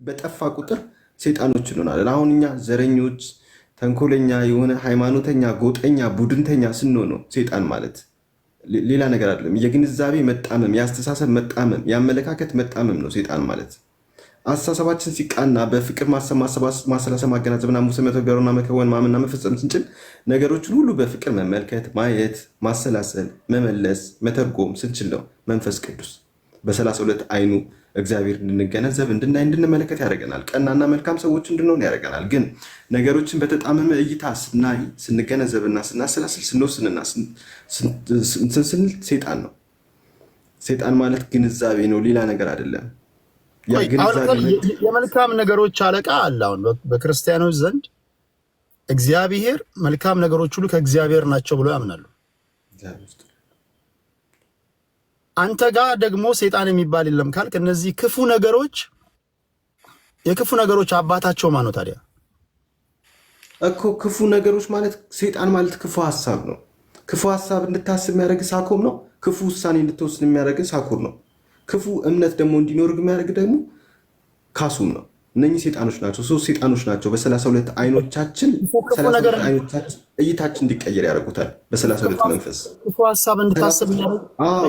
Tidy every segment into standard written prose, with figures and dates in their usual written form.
በጠፋ ቁጥር ሰይጣኖች እንሆናለን። አሁን እኛ ዘረኞች፣ ተንኮለኛ፣ የሆነ ሃይማኖተኛ፣ ጎጠኛ፣ ቡድንተኛ ስንሆን ነው ሰይጣን ማለት ሌላ ነገር አይደለም። የግንዛቤ መጣመም፣ የአስተሳሰብ መጣመም፣ የአመለካከት መጣመም ነው ሰይጣን ማለት። አስተሳሰባችን ሲቃና በፍቅር ማሰላሰብ፣ ማገናዘብና ሙሴ መተግበሩና መከወን ማመንና መፈጸም ስንችል ነገሮችን ሁሉ በፍቅር መመልከት፣ ማየት፣ ማሰላሰል፣ መመለስ፣ መተርጎም ስንችል ነው መንፈስ ቅዱስ በ32 አይኑ እግዚአብሔር እንድንገነዘብ፣ እንድናይ፣ እንድንመለከት ያደርገናል። ቀናና መልካም ሰዎች እንድንሆን ያደርገናል። ግን ነገሮችን በተጣመመ እይታ ስናይ፣ ስንገነዘብና ስናሰላስል፣ ስንወስንና ስንል ሰይጣን ነው። ሰይጣን ማለት ግንዛቤ ነው፣ ሌላ ነገር አይደለም። የመልካም ነገሮች አለቃ አለ። አሁን በክርስቲያኖች ዘንድ እግዚአብሔር መልካም ነገሮች ሁሉ ከእግዚአብሔር ናቸው ብሎ ያምናሉ። አንተ ጋር ደግሞ ሰይጣን የሚባል የለም ካልክ እነዚህ ክፉ ነገሮች የክፉ ነገሮች አባታቸው ማን ነው ታዲያ? እኮ ክፉ ነገሮች ማለት ሰይጣን ማለት ክፉ ሐሳብ ነው። ክፉ ሐሳብ እንድታስብ የሚያደርግ ሳኮም ነው። ክፉ ውሳኔ እንድትወስን የሚያደርግ ሳኩር ነው። ክፉ እምነት ደግሞ እንዲኖር የሚያደርግ ደግሞ ካሱም ነው። እነኚህ ሰይጣኖች ናቸው። ሶስት ሰይጣኖች ናቸው። በ32 አይኖቻችን እይታችን እንዲቀየር ያደርጉታል። በ32 መንፈስ ክፉ ሐሳብ እንድታስብ ያደርግ።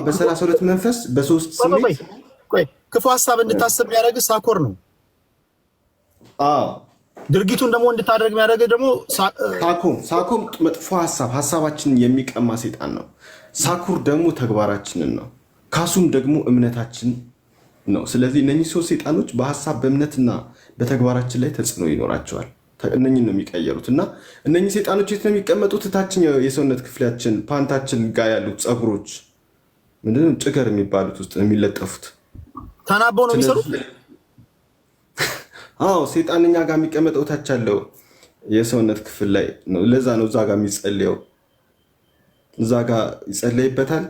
በ32 መንፈስ በሶስት ስሜት ክፉ ሐሳብ እንድታስብ ያደርግ ሳኮር ነው። ድርጊቱን ደግሞ እንድታደርግ የሚያደርግ ደግሞ ሳኮም መጥፎ ሐሳባችንን የሚቀማ ሰይጣን ነው። ሳኩር ደግሞ ተግባራችንን ነው። ካሱም ደግሞ እምነታችን ነው። ስለዚህ እነኚህ ሶስት ሰይጣኖች በሐሳብ በእምነትና በተግባራችን ላይ ተጽዕኖ ይኖራቸዋል። እነኚህን ነው የሚቀየሩት። እና እነኚህ ሰይጣኖች የት ነው የሚቀመጡት? ታችኛው የሰውነት ክፍላችን ፓንታችን ጋር ያሉት ፀጉሮች ምንድነው ጭገር የሚባሉት ውስጥ ነው የሚለጠፉት። ተናበው ነው የሚሰሩት። ሰይጣን እኛ ጋር የሚቀመጠው ታች ያለው የሰውነት ክፍል ላይ ነው። ለዛ ነው እዛ ጋር የሚጸልየው። እዛ ጋር ይጸለይበታል፣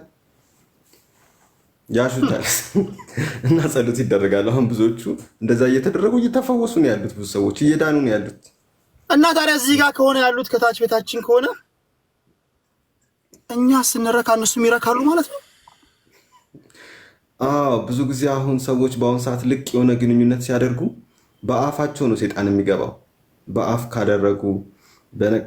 ያሹታል እና ጸሎት ይደረጋል። አሁን ብዙዎቹ እንደዛ እየተደረጉ እየተፈወሱ ነው ያሉት። ብዙ ሰዎች እየዳኑ ነው ያሉት። እና ታዲያ እዚህ ጋር ከሆነ ያሉት ከታች ቤታችን ከሆነ እኛ ስንረካ እነሱም ይረካሉ ማለት ነው። ብዙ ጊዜ አሁን ሰዎች በአሁኑ ሰዓት ልቅ የሆነ ግንኙነት ሲያደርጉ በአፋቸው ነው ሰይጣን የሚገባው። በአፍ ካደረጉ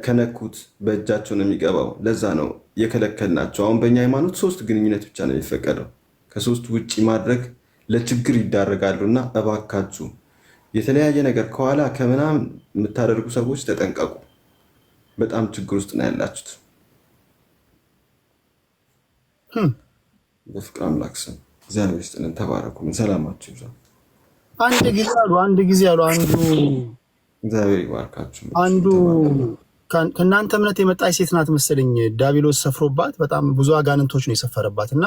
ከነኩት በእጃቸው ነው የሚገባው። ለዛ ነው የከለከልናቸው። አሁን በእኛ ሃይማኖት 3 ግንኙነት ብቻ ነው የሚፈቀደው። ከ3 ውጪ ማድረግ ለችግር ይዳረጋሉ። እና እባካችሁ የተለያየ ነገር ከኋላ ከምናምን የምታደርጉ ሰዎች ተጠንቀቁ። በጣም ችግር ውስጥ ነው ያላችሁት። በፍቅር አምላክ ስም እግዚአብሔር ይስጥልን። ተባረኩ። ሰላማችሁ ይብዛ። አንድ ጊዜ አሉ አንዱ እግዚአብሔር ይባርካችሁ። አንዱ ከእናንተ እምነት የመጣች ሴት ናት መሰለኝ። ዲያብሎስ ሰፍሮባት በጣም ብዙ አጋንንቶች ነው የሰፈረባት እና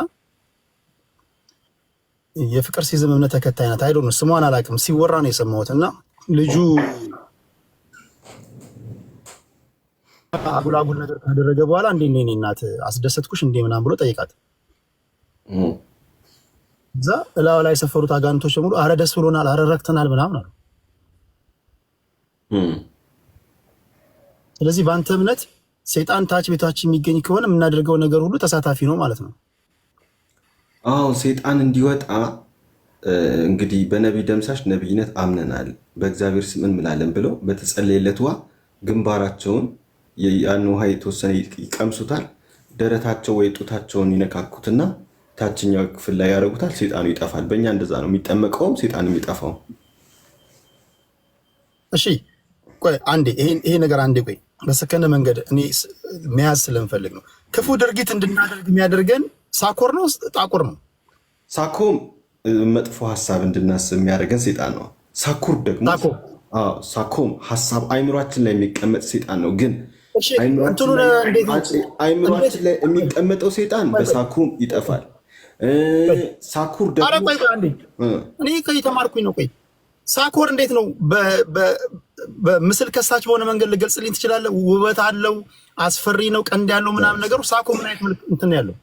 የፍቅር ሲዝም እምነት ተከታይ ናት። አይዶን ስሟን አላውቅም፣ ሲወራ ነው የሰማሁት። እና ልጁ አጉላጉል ነገር ካደረገ በኋላ እንዴ እኔ እናት አስደሰትኩሽ እንዴ ምናምን ብሎ ጠይቃት። እዛ እላው ላይ የሰፈሩት አጋንንቶች በሙሉ አረ ደስ ብሎናል፣ አረ ረክተናል ምናምን አሉ። ስለዚህ በአንተ እምነት ሰይጣን ታች ቤታችን የሚገኝ ከሆነ የምናደርገው ነገር ሁሉ ተሳታፊ ነው ማለት ነው። ሰይጣን እንዲወጣ እንግዲህ በነቢይ ደምሳሽ ነቢይነት አምነናል፣ በእግዚአብሔር ስም እንምላለን ብለው በተጸለየለት ውሃ ግንባራቸውን ያን ውሃ የተወሰነ ይቀምሱታል። ደረታቸው ወይ ጡታቸውን ይነካኩትና ታችኛው ክፍል ላይ ያደርጉታል። ሰይጣኑ ይጠፋል። በእኛ እንደዛ ነው የሚጠመቀውም ሰይጣን የሚጠፋው። እሺ ቆይ አንዴ ይሄ ነገር አንዴ ቆይ በሰከነ መንገድ እኔ መያዝ ስለምፈልግ ነው። ክፉ ድርጊት እንድናደርግ የሚያደርገን ሳኮር ነው ጣቁር ነው? ሳኮም መጥፎ ሐሳብ እንድናስብ የሚያደርገን ሰይጣን ነው። ሳኩር ደግሞ ሳኮም ሐሳብ አይምሯችን ላይ የሚቀመጥ ሰይጣን ነው። ግን አይምሯችን ላይ የሚቀመጠው ሰይጣን በሳኩም ይጠፋል። ሳኩር ደግሞ እኔ ከተማርኩኝ ነው። ቆይ ሳኮር እንዴት ነው በምስል ከሳች በሆነ መንገድ ልገልጽልኝ ትችላለህ? ውበት አለው፣ አስፈሪ ነው፣ ቀንድ ያለው ምናምን ነገሩ። ሳኮ ምን አይነት ምልክት እንትን ያለው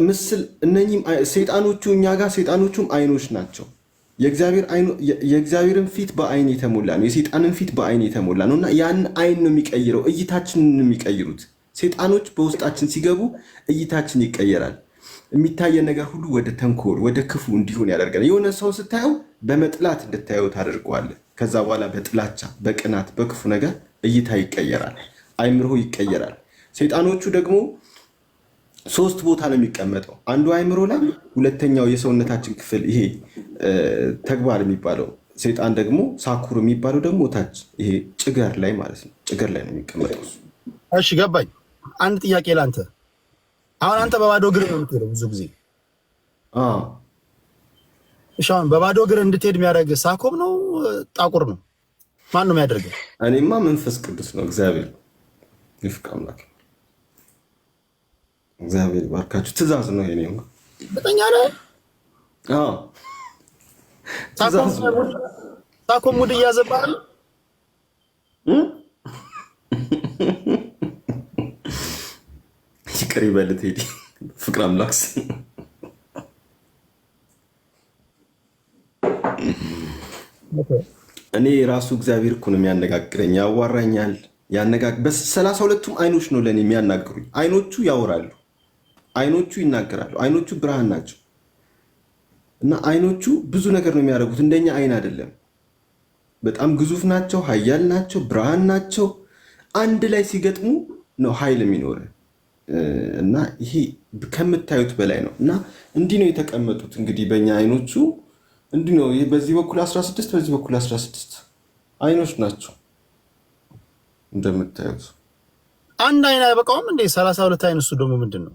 ምስል እነኚህም ሰይጣኖቹ እኛ ጋር ሰይጣኖቹም አይኖች ናቸው። የእግዚአብሔርን ፊት በአይን የተሞላ ነው፣ የሰይጣንን ፊት በአይን የተሞላ ነው። እና ያን አይን ነው የሚቀይረው፣ እይታችንን ነው የሚቀይሩት። ሰይጣኖች በውስጣችን ሲገቡ እይታችን ይቀየራል። የሚታየን ነገር ሁሉ ወደ ተንኮል ወደ ክፉ እንዲሆን ያደርጋል። የሆነ ሰው ስታየው በመጥላት እንድታየው ታደርገዋለህ። ከዛ በኋላ በጥላቻ በቅናት በክፉ ነገር እይታ ይቀየራል፣ አይምሮ ይቀየራል። ሰይጣኖቹ ደግሞ 3 ቦታ ነው የሚቀመጠው። አንዱ አይምሮ ላይ፣ ሁለተኛው የሰውነታችን ክፍል ይሄ ተግባር የሚባለው ሰይጣን ደግሞ ሳኩር የሚባለው ደግሞ ታች ይሄ ጭገር ላይ ማለት ነው። ጭገር ላይ ነው የሚቀመጠው። እሺ ገባኝ። አንድ ጥያቄ ላንተ። አሁን አንተ በባዶ እግር ነው የምትሄደው ብዙ ጊዜ። እሺ አሁን በባዶ እግር እንድትሄድ የሚያደርግ ሳኮም ነው ጣቁር ነው? ማን ነው የሚያደርገው? እኔማ መንፈስ ቅዱስ ነው። እግዚአብሔር ይፍቅ አምላክ። እግዚአብሔር ባርካችሁ። ትእዛዝ ነው የኔ። በጠኛ ነው። ሳኮም ሙድ እያዘባል ይቅር ይበል ቴዲ። ፍቅር አምላክ እኔ ራሱ እግዚአብሔር እኮ ነው የሚያነጋግረኝ፣ ያዋራኛል። በ32ቱም አይኖች ነው ለእኔ የሚያናግሩኝ። አይኖቹ ያወራሉ፣ አይኖቹ ይናገራሉ። አይኖቹ ብርሃን ናቸው እና አይኖቹ ብዙ ነገር ነው የሚያደርጉት። እንደኛ አይን አይደለም። በጣም ግዙፍ ናቸው፣ ኃያል ናቸው፣ ብርሃን ናቸው። አንድ ላይ ሲገጥሙ ነው ኃይል የሚኖር እና ይሄ ከምታዩት በላይ ነው። እና እንዲህ ነው የተቀመጡት። እንግዲህ በእኛ አይኖቹ እንዲህ ነው። በዚህ በኩል 16 በዚህ በኩል 16 አይኖች ናቸው እንደምታዩት። አንድ አይን አይበቃውም እንዴ? 32 አይን። እሱ ደግሞ ምንድን ነው?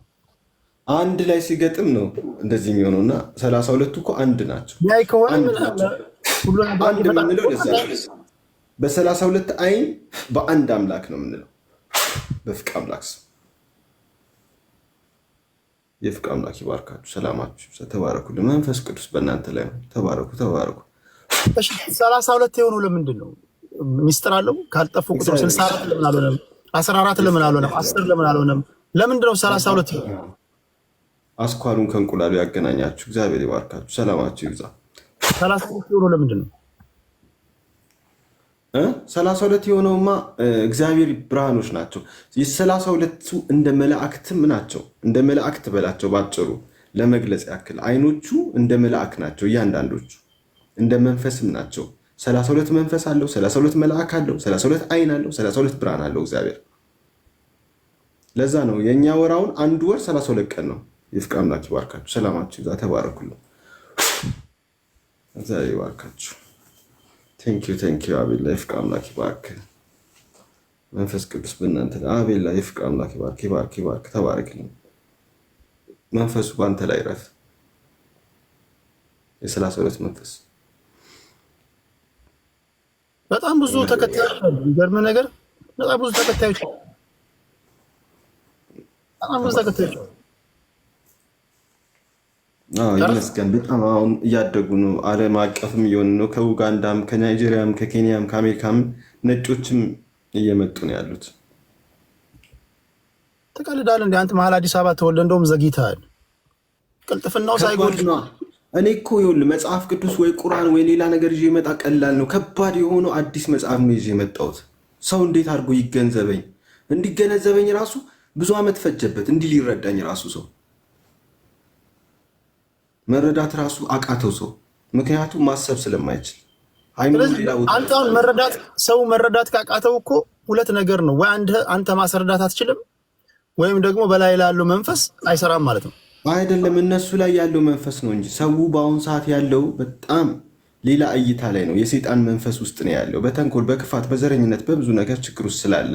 አንድ ላይ ሲገጥም ነው እንደዚህ የሚሆነው። እና 32ቱ እኮ አንድ ናቸው። አንድ የምንለው ለዛ በ32 አይን በአንድ አምላክ ነው የምንለው። በፍቅ አምላክ ስም የፍቅ አምላክ ይባርካችሁ። ሰላማችሁ ተባረኩ። መንፈስ ቅዱስ በእናንተ ላይ ነው። ተባረኩ ተባረኩ። 32 የሆነው ለምንድን ነው? ሚስጥር አለው? ካልጠፉ ቁጥር 64 ለምን አልሆነም? 14 ለምን አልሆነም? 10 ለምን አልሆነም? ለምንድን ነው 32? አስኳሉን ከእንቁላሉ ያገናኛችሁ። እግዚአብሔር ይባርካችሁ። ሰላማችሁ ይብዛ። 32 የሆነው ለምንድን ነው? 32 የሆነውማ እግዚአብሔር ብርሃኖች ናቸው። የ32ቱ እንደ መላእክትም ናቸው። እንደ መላእክት በላቸው ባጭሩ ለመግለጽ ያክል። አይኖቹ እንደ መላእክ ናቸው። እያንዳንዶቹ እንደ መንፈስም ናቸው። 32 መንፈስ አለው፣ 32 መልአክ አለው፣ 32 አይን አለው፣ 32 ብርሃን አለው እግዚአብሔር። ለዛ ነው የእኛ ወራውን አንድ ወር 32 ቀን ነው። የፍቅ አምላክ ይባርካችሁ። ሰላማችሁ ይዛ። ተባረኩልን። እግዚአብሔር ይባርካችሁ። ቴንኪዩ አቤላ። የፍቅ አምላክ ይባርክ። መንፈስ ቅዱስ በእናንተ አቤላ። የፍቅ አምላክ ይባርክ ይባርክ ይባርክ። ተባረክልን። መንፈሱ በአንተ ላይ ረፍ። የ32 መንፈስ በጣም ብዙ ተከታዮች አሉ። የሚገርምህ ነገር በጣም ብዙ ተከታዮች አሉ። ይመስገን። በጣም አሁን እያደጉ ነው። ዓለም አቀፍም እየሆኑ ነው። ከኡጋንዳም፣ ከናይጄሪያም፣ ከኬንያም፣ ከአሜሪካም ነጮችም እየመጡ ነው ያሉት። ትቀልዳለህ እንደ አንተ መሀል አዲስ አበባ ተወልደ እንደውም ዘግይተሃል። ቅልጥፍናው ሳይጎል እኔ እኮ ይኸውልህ መጽሐፍ ቅዱስ ወይ ቁርአን ወይ ሌላ ነገር ይዤ መጣ ቀላል ነው። ከባድ የሆነው አዲስ መጽሐፍ ነው ይዤ የመጣሁት። ሰው እንዴት አድርጎ ይገንዘበኝ? እንዲገነዘበኝ ራሱ ብዙ ዓመት ፈጀበት። እንዲህ ሊረዳኝ ራሱ ሰው መረዳት ራሱ አቃተው ሰው፣ ምክንያቱም ማሰብ ስለማይችል። አንተ አሁን ሰው መረዳት ካቃተው እኮ ሁለት ነገር ነው። ወይ አንተ ማስረዳት አትችልም፣ ወይም ደግሞ በላይ ላለው መንፈስ አይሰራም ማለት ነው። አይደለም እነሱ ላይ ያለው መንፈስ ነው እንጂ ሰው በአሁኑ ሰዓት ያለው በጣም ሌላ እይታ ላይ ነው። የሰይጣን መንፈስ ውስጥ ነው ያለው። በተንኮል፣ በክፋት፣ በዘረኝነት በብዙ ነገር ችግር ውስጥ ስላለ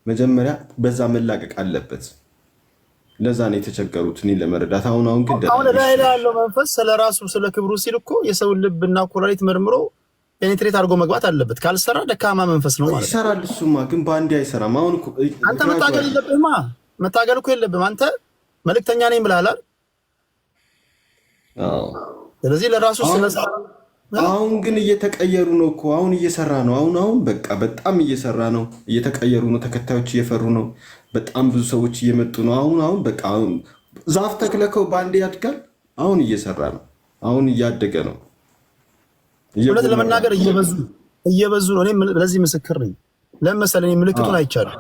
መጀመሪያ በዛ መላቀቅ አለበት። ለዛ ነው የተቸገሩት እኔ ለመረዳት። አሁን ግን አሁን ላይ ያለው መንፈስ ስለራሱ ስለ ክብሩ ሲል እኮ የሰውን ልብና ኩላሊት መርምሮ ፔኔትሬት አድርጎ መግባት አለበት። ካልሰራ ደካማ መንፈስ ነው ማለት ነው። ይሰራል እሱማ፣ ግን በአንዴ አይሰራም። አሁን አንተ መታገል የለብህማ። መታገል እኮ የለብህም። አንተ መልእክተኛ ነኝ ብለሃል። ስለዚህ ለራሱ ስለሰራ አሁን ግን እየተቀየሩ ነው እኮ። አሁን እየሰራ ነው። አሁን በቃ በጣም እየሰራ ነው። እየተቀየሩ ነው። ተከታዮች እየፈሩ ነው። በጣም ብዙ ሰዎች እየመጡ ነው። አሁን በቃ ዛፍ ተክለከው በአንዴ ያድጋል። አሁን እየሰራ ነው። አሁን እያደገ ነው። እውነት ለመናገር እየበዙ ነው። እኔም ለዚህ ምስክር ነኝ። ለምን መሰለኝ? ምልክቱን አይቻለሁ።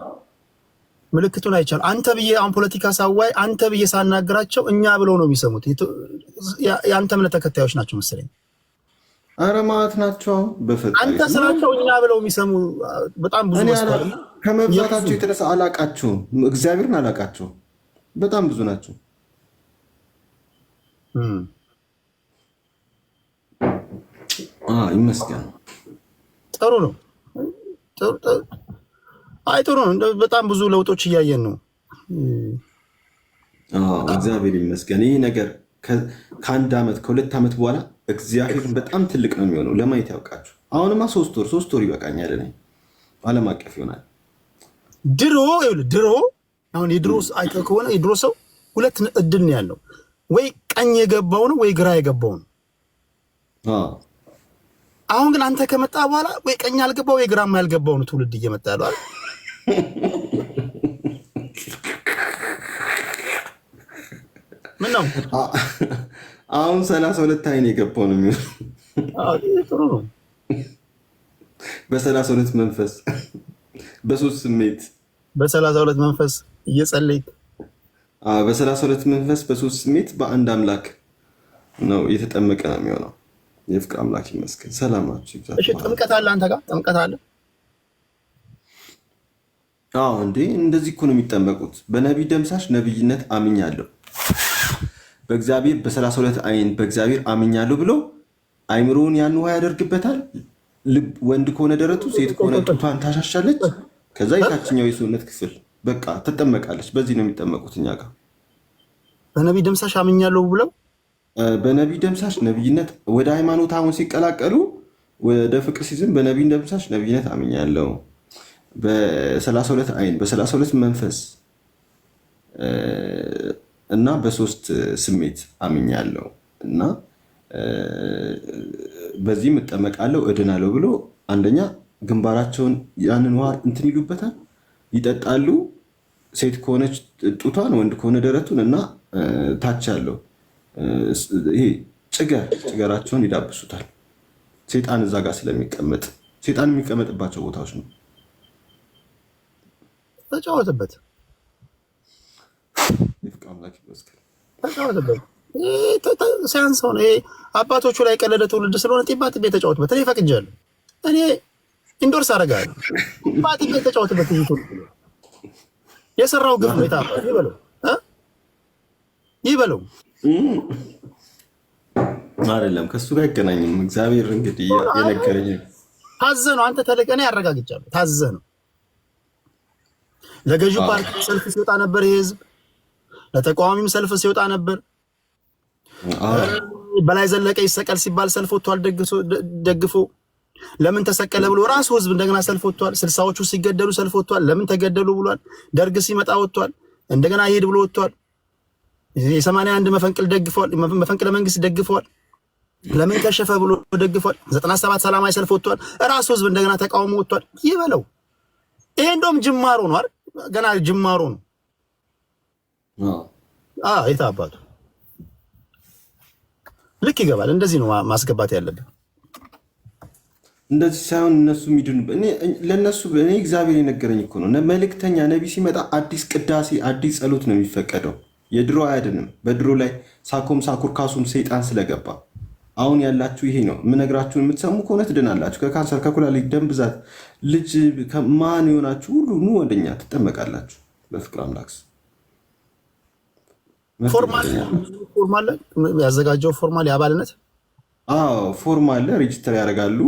ምልክቱን አይቻል። አንተ ብዬ አሁን ፖለቲካ ሳዋይ አንተ ብዬ ሳናገራቸው እኛ ብለው ነው የሚሰሙት። የአንተ እምነት ተከታዮች ናቸው መሰለኝ። ኧረ ማለት ናቸው። በፈጣሪ አንተ ስላቸው እኛ ብለው የሚሰሙ በጣም ብዙ መስዋዕት ከመብዛታቸው የተነሳ አላቃቸውም። እግዚአብሔርን አላቃቸውም። በጣም ብዙ ናቸው። ይመስገን። ጥሩ ነው። አይ ጥሩ ነው። በጣም ብዙ ለውጦች እያየን ነው። እግዚአብሔር ይመስገን። ይህ ነገር ከ1 ዓመት ከ2 ዓመት በኋላ እግዚአብሔርን በጣም ትልቅ ነው የሚሆነው። ለማየት ያውቃችሁ። አሁንማ 3 ወር ይበቃኛል። እኔ ዓለም አቀፍ ይሆናል። ድሮ አሁን የድሮ አይተህ ከሆነ የድሮ ሰው 2 እድል ነው ያለው። ወይ ቀኝ የገባው ነው ወይ ግራ የገባው ነው። አሁን ግን አንተ ከመጣ በኋላ ወይ ቀኝ ያልገባው ወይ ግራም ያልገባው ነው ትውልድ እየመጣ ያለው አይደል? ምን ነው አሁን 32 አይን የገባው ነው የሚሆነው። ጥሩ ነው። በ32 መንፈስ በ3 ስሜት በ32 መንፈስ እየጸለይክ በ32 መንፈስ በ3 ስሜት በአንድ አምላክ ነው የተጠመቀ ነው የሚሆነው። የፍቅር አምላክ ይመስገን። ሰላማችሁ ይብዛ። እሺ ጥምቀት አለ አንተ ጋር ጥምቀት አለ? እንዴ እንደዚህ እኮ ነው የሚጠመቁት። በነቢይ ደምሳሽ ነቢይነት አምኛለሁ፣ በእግዚአብሔር በ32 አይን በእግዚአብሔር አምኛለሁ ብሎ አይምሮውን ያን ውሃ ያደርግበታል። ወንድ ከሆነ ደረቱ፣ ሴት ከሆነ ጡቷን ታሻሻለች። ከዛ የታችኛው የሰውነት ክፍል በቃ ትጠመቃለች። በዚህ ነው የሚጠመቁት እኛ ጋር። በነቢይ ደምሳሽ አምኛለሁ ብለው በነቢይ ደምሳሽ ነቢይነት ወደ ሃይማኖት አሁን ሲቀላቀሉ ወደ ፍቅር ሲዝም በነቢይ ደምሳሽ ነቢይነት አምኛለሁ፣ በ32 አይን በ32 መንፈስ እና በ3 ስሜት አምኛለሁ እና በዚህም እጠመቃለሁ እድናለሁ ብሎ አንደኛ ግንባራቸውን ያንን ውሃ እንትን ይሉበታል፣ ይጠጣሉ። ሴት ከሆነች ጡቷን፣ ወንድ ከሆነ ደረቱን እና ታች ያለው ይሄ ጭገራቸውን ይዳብሱታል። ሴጣን እዛ ጋር ስለሚቀመጥ ሴጣን የሚቀመጥባቸው ቦታዎች ነው። ተጫወተበት፣ ተጫወተበት። ሲያንሰው ነው አባቶቹ ላይ ቀለደ ትውልድ ስለሆነ ጢባ ጢቤ ተጫወትበት። እኔ ፈቅጃለሁ። እኔ ኢንዶርስ አደርጋለሁ። ጢባ ጢቤ ተጫወትበት። የሰራው ግፍ ነው። የታባት ይበለው አይደለም፣ ከሱ ጋር አይገናኝም። እግዚአብሔር እንግዲህ የነገረኝ ታዘህ ነው። አንተ ተልቀህ እኔ ያረጋግጫለሁ። ታዘህ ነው። ለገዢው ፓርቲ ሰልፍ ሲወጣ ነበር የህዝብ፣ ለተቃዋሚም ሰልፍ ሲወጣ ነበር። በላይ ዘለቀ ይሰቀል ሲባል ሰልፍ ወጥቷል ደግፎ። ለምን ተሰቀለ ብሎ ራሱ ህዝብ እንደገና ሰልፍ ወጥቷል። 60ዎቹ ሲገደሉ ሰልፍ ወጥቷል። ለምን ተገደሉ ብሏል። ደርግ ሲመጣ ወጥቷል። እንደገና ይሄድ ብሎ ወጥቷል። የ81 መፈንቅለ መንግስት ደግፈዋል። ለምን ከሸፈ ብሎ ደግፏል። 97 ሰላማዊ ሰልፍ ወጥቷል። ራሱ ህዝብ እንደገና ተቃውሞ ወጥቷል። ይበለው። ይሄ እንደውም ጅማሮ ነው አይደል? ገና ጅማሮ ነው። የታባቱ ልክ ይገባል። እንደዚህ ነው ማስገባት ያለብን። እንደዚህ ሳይሆን እነሱ የሚድኑ ለእነሱ እኔ እግዚአብሔር የነገረኝ እኮ ነው። መልእክተኛ ነቢይ ሲመጣ አዲስ ቅዳሴ አዲስ ጸሎት ነው የሚፈቀደው። የድሮ አያድንም። በድሮ ላይ ሳኮም ሳኩር ካሱም ሰይጣን ስለገባ አሁን ያላችሁ ይሄ ነው የምነግራችሁን። የምትሰሙ ከሆነ ትድናላችሁ። ከካንሰር፣ ከኩላሊት፣ ደም ብዛት፣ ልጅ ማን የሆናችሁ ሁሉ ኑ ወደኛ ትጠመቃላችሁ። በፍቅር አምላክ ፎርማል ያዘጋጀው ፎርማል የአባልነት ፎርም አለ። ሬጅስተር ያደርጋሉ።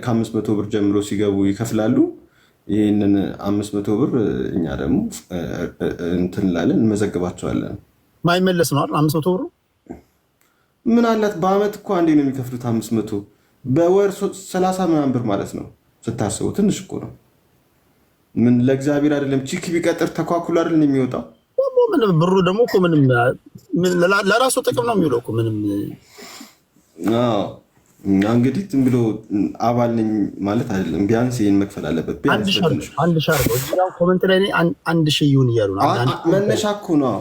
ከ500 ብር ጀምሮ ሲገቡ ይከፍላሉ። ይህንን 500 ብር እኛ ደግሞ እንትን እንላለን፣ እንመዘግባቸዋለን። ማይመለስ ነው አይደል? 500 ብር ምን አላት? በአመት እኮ አንዴ ነው የሚከፍሉት። 500 በወር 30 ምናምን ብር ማለት ነው። ስታስቡ ትንሽ እኮ ነው። ምን ለእግዚአብሔር አይደለም። ቺክ ቢቀጥር ተኳኩሎ አይደል የሚወጣው። ምንም ብሩ ደግሞ እኮ ምንም ለራሱ ጥቅም ነው የሚውለው እኮ ምንም። እንግዲህ ዝም ብሎ አባል ነኝ ማለት አይደለም። ቢያንስ ይሄን መክፈል አለበት። አንድ ሺህ አድርገው እዚያው ኮሜንት ላይ 1000 ይሁን እያሉ ነው። መነሻ እኮ ነው።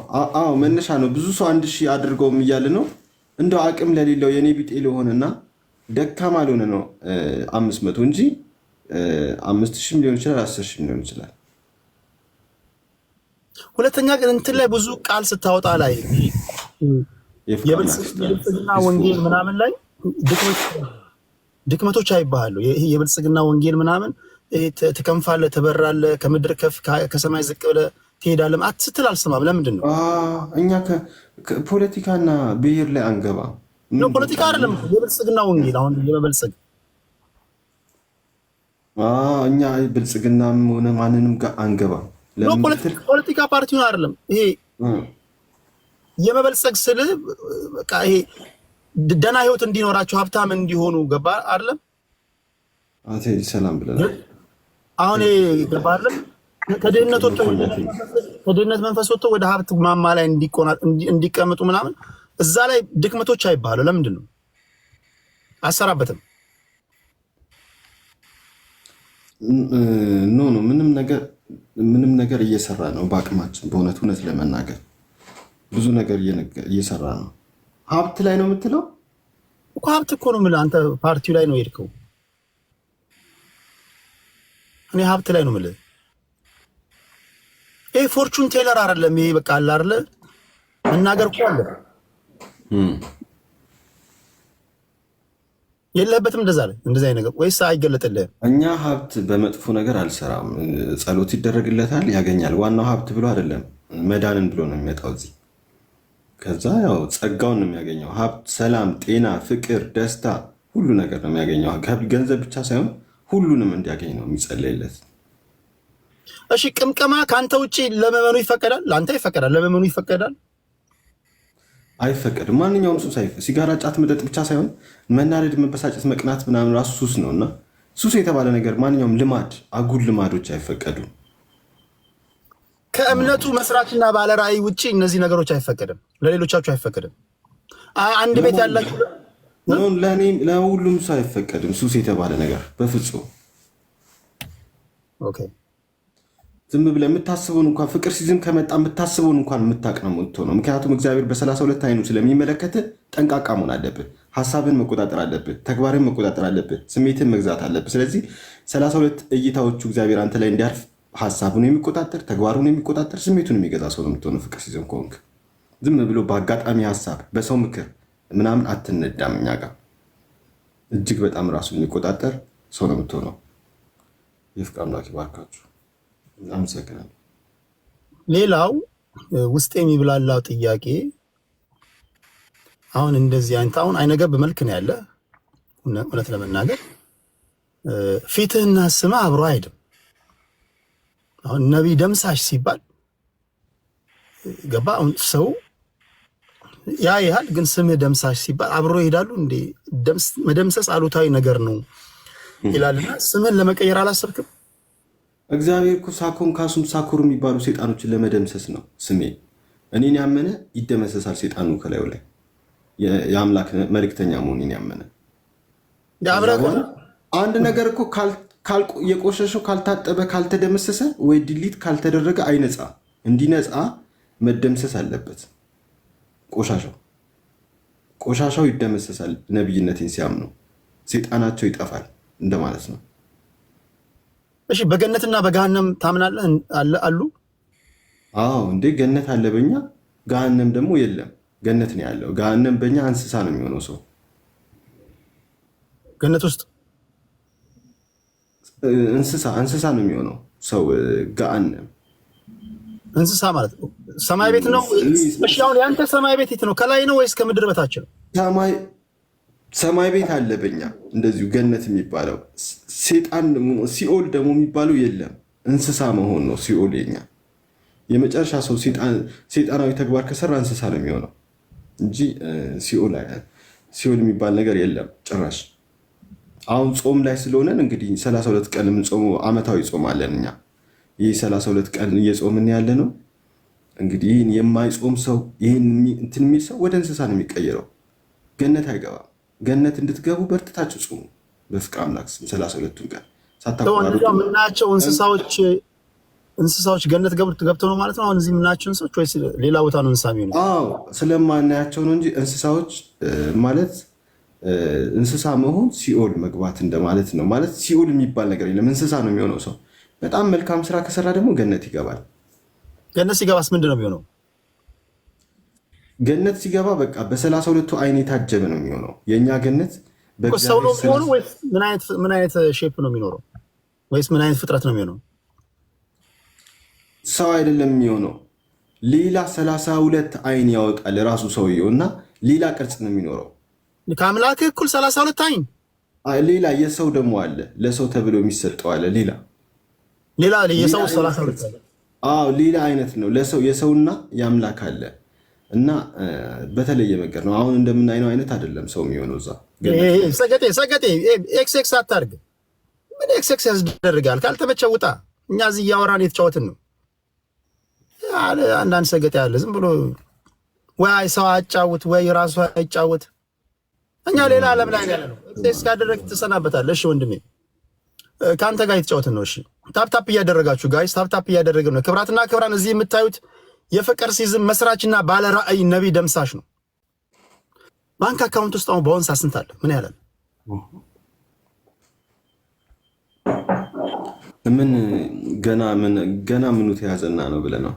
መነሻ ነው። ብዙ ሰው 1000 አድርገውም እያለ ነው። እንደው አቅም ለሌለው የኔ ቢጤ ለሆነና ደካማ ለሆነ ነው 500 እንጂ 5000 ሊሆን ይችላል፣ 10000 ሊሆን ይችላል። ሁለተኛ ግን እንትን ላይ ብዙ ቃል ስታወጣ ላይ የብልጽግና ወንጌል ምናምን ላይ ድክመቶች አይባሉ። ይሄ የብልጽግና ወንጌል ምናምን ትከንፋለህ፣ ትበራለህ፣ ከምድር ከፍ ከሰማይ ዝቅ ብለህ ትሄዳለህ ስትል አልሰማም። ለምንድን ነው? እኛ ፖለቲካና ብሔር ላይ አንገባ ነው። ፖለቲካ አይደለም የብልጽግና ወንጌል አሁን የመበልጸግ እኛ ብልጽግናም ሆነ ማንንም ጋር አንገባ። ፖለቲካ ፓርቲውን አይደለም ይሄ የመበልጸግ ስል በቃ ይሄ ደህና ህይወት እንዲኖራቸው ሀብታም እንዲሆኑ ገባ አይደለም። አንተ ሰላም ብለናል። አሁን ገባ አይደለም። ከድህነት መንፈስ ወጥቶ ወደ ሀብት ማማ ላይ እንዲቀመጡ ምናምን እዛ ላይ ድክመቶች አይባሉ። ለምንድን ነው አሰራበትም? ኖ ምንም ነገር እየሰራ ነው በአቅማችን። እውነት ለመናገር ብዙ ነገር እየሰራ ነው። ሀብት ላይ ነው የምትለው እኮ ሀብት እኮ ነው የምልህ። አንተ ፓርቲው ላይ ነው የሄድከው። እኔ ሀብት ላይ ነው የምልህ። ይሄ ፎርቹን ቴለር አይደለም። ይሄ በቃ አለ አይደለ መናገር እኮ አለ የለህበትም። እንደዛ ነገር ወይስ አይገለጥልህም? እኛ ሀብት በመጥፎ ነገር አልሰራም። ጸሎት ይደረግለታል፣ ያገኛል። ዋናው ሀብት ብሎ አይደለም መዳንን ብሎ ነው የሚመጣው እዚህ። ከዛ ያው ጸጋውን ነው የሚያገኘው። ሀብት፣ ሰላም፣ ጤና፣ ፍቅር፣ ደስታ ሁሉ ነገር ነው የሚያገኘው። ገንዘብ ብቻ ሳይሆን ሁሉንም እንዲያገኝ ነው የሚጸለይለት። እሺ ቅምቀማ ከአንተ ውጭ ለመመኑ ይፈቀዳል? ለአንተ ይፈቀዳል፣ ለመመኑ ይፈቀዳል? አይፈቀድም። ማንኛውም ሱስ ሲጋራ፣ ጫት፣ መጠጥ ብቻ ሳይሆን መናደድ፣ መበሳጨት፣ መቅናት ምናምን ራሱ ሱስ ነው። እና ሱስ የተባለ ነገር ማንኛውም ልማድ፣ አጉል ልማዶች አይፈቀዱም። ከእምነቱ መስራችና ባለ ራእይ ውጭ እነዚህ ነገሮች አይፈቀድም። ለሌሎቻችሁ አይፈቀድም። አንድ ቤት ያላችሁ ለሁሉም ሰው አይፈቀድም። ሱስ የተባለ ነገር በፍጹም ኦኬ። ዝም ብለህ የምታስበውን እንኳን ፍቅር ሲዝም ከመጣ የምታስበውን እንኳን የምታቅ ነው የምትሆነው። ምክንያቱም እግዚአብሔር በ32 አይኑ ስለሚመለከት ጠንቃቃ መሆን አለብህ። ሀሳብን መቆጣጠር አለብህ። ተግባርን መቆጣጠር አለብህ። ስሜትን መግዛት አለብህ። ስለዚህ 32 እይታዎቹ እግዚአብሔር አንተ ላይ እንዲያርፍ ሀሳቡን የሚቆጣጠር ተግባሩን የሚቆጣጠር ስሜቱን የሚገዛ ሰው ነው የምትሆነው። ፍቅር ሲዝም ከሆንክ ዝም ብሎ በአጋጣሚ ሀሳብ በሰው ምክር ምናምን አትነዳም። እኛ ጋር እጅግ በጣም ራሱን የሚቆጣጠር ሰው ነው የምትሆነው። የፍቅር አምላክ ይባርካችሁ። አመሰግናለሁ። ሌላው ውስጥ የሚብላላው ጥያቄ አሁን እንደዚህ አይነት አሁን አይነገብ መልክ ነው ያለ። እውነት ለመናገር ፊትህና ስምህ አብሮ አይሄድም። አሁን ነቢይ ደምሳሽ ሲባል ገባ አሁን ሰው ያ ያህል ግን ስምህ ደምሳሽ ሲባል አብሮ ይሄዳሉ እንዴ? መደምሰስ አሉታዊ ነገር ነው ይላልና ስምህን ለመቀየር አላሰብክም? እግዚአብሔር እኮ ሳኮን ካሱም ሳኮር የሚባሉ ሴጣኖችን ለመደምሰስ ነው። ስሜ እኔን ያመነ ይደመሰሳል ሴጣኑ ከላዩ ላይ የአምላክ መልእክተኛ መሆኔን ያመነ። አንድ ነገር እኮ የቆሸሸው ካልታጠበ ካልተደመሰሰ ወይ ድሊት ካልተደረገ አይነጻ። እንዲነጻ መደምሰስ አለበት። ቆሻሻው ይደመሰሳል። ነቢይነቴን ሲያምኑ ሴጣናቸው ይጠፋል እንደማለት ነው። እሺ በገነትና በገሃነም ታምናለህ? አሉ። አዎ እንዴ ገነት አለ በኛ፣ ገሃነም ደግሞ የለም። ገነት ነው ያለው። ገሃነም በኛ እንስሳ ነው የሚሆነው ሰው። ገነት ውስጥ እንስሳ ነው የሚሆነው ሰው። ገሃነም እንስሳ ማለት ነው። ሰማይ ቤት ነው። እሺ አሁን ያንተ ሰማይ ቤት የት ነው? ከላይ ነው ወይስ ከምድር በታች ነው? ሰማይ ቤት አለ በኛ እንደዚሁ ገነት የሚባለው። ሴጣን ሲኦል ደግሞ የሚባለው የለም። እንስሳ መሆን ነው ሲኦል። የኛ የመጨረሻ ሰው ሴጣናዊ ተግባር ከሰራ እንስሳ ነው የሚሆነው እንጂ ሲኦል የሚባል ነገር የለም ጭራሽ። አሁን ጾም ላይ ስለሆነን እንግዲህ 32 ቀን የምንጾመው ዓመታዊ ጾም አለን እኛ። ይህ 32 ቀን እየጾምን ያለ ነው። እንግዲህ ይህን የማይጾም ሰው ይህን እንትን የሚል ሰው ወደ እንስሳ ነው የሚቀየረው። ገነት አይገባም። ገነት እንድትገቡ በርትታችሁ ጾሙ በፍቅር አምላክ ስም 32ቱን ቀን ሳታቋርጡ። የምናያቸው እንስሳዎች ገነት ገብተው ነው ማለት ነው። አሁን እዚህ የምናያቸው እንስሳዎች ወይስ ሌላ ቦታ ነው እንስሳ የሚሆነው? አዎ ስለማናያቸው ነው እንጂ እንስሳዎች ማለት እንስሳ መሆን ሲኦል መግባት እንደማለት ነው። ማለት ሲኦል የሚባል ነገር የለም። እንስሳ ነው የሚሆነው ሰው። በጣም መልካም ስራ ከሰራ ደግሞ ገነት ይገባል። ገነት ሲገባስ ምንድን ነው የሚሆነው? ገነት ሲገባ በቃ በ32ቱ አይን የታጀበ ነው የሚሆነው። የእኛ ገነት ሰው ነው የሚሆነው ወይስ ምን አይነት ሼፕ ነው የሚኖረው? ወይስ ምን አይነት ፍጥረት ነው የሚሆነው? ሰው አይደለም የሚሆነው። ሌላ 32 አይን ያወጣል ራሱ ሰውየው እና ሌላ ቅርጽ ነው የሚኖረው። ከአምላክ እኩል 32 አይን ሌላ የሰው ደግሞ አለ። ለሰው ተብሎ የሚሰጠው አለ። ሌላ የሰው 32 ሌላ አይነት ነው። ለሰው የሰውና የአምላክ አለ እና በተለየ መንገድ ነው። አሁን እንደምናይነው አይነት አይደለም ሰው የሚሆነው እዛ። ሰገጤ ኤክስ አታርግ። ምን ኤክስ ያስደርጋል? ካልተመቸ ውጣ። እኛ እዚህ እያወራን የተጫወትን ነው። አንዳንድ ሰገጤ ያለ ዝም ብሎ ወይ ሰው አጫውት ወይ ራሱ አይጫወት። እኛ ሌላ ዓለም ላይ ያለ ነው። ኤክስ ካደረግ ትሰናበታለህ። እሺ ወንድሜ ከአንተ ጋር የተጫወትን ነው። እሺ ታፕታፕ እያደረጋችሁ ጋይስ፣ ታፕታፕ እያደረግን ነው። ክብራትና ክብራን እዚህ የምታዩት የፍቅር ሲዝም መስራችና ባለ ራዕይ ነቢይ ደምሳሽ ነው። ባንክ አካውንት ውስጥ አሁን በአሁን ስንት አለ? ምን ያህል? ምን ገና ምኑ ተያዘና ነው ብለህ ነው?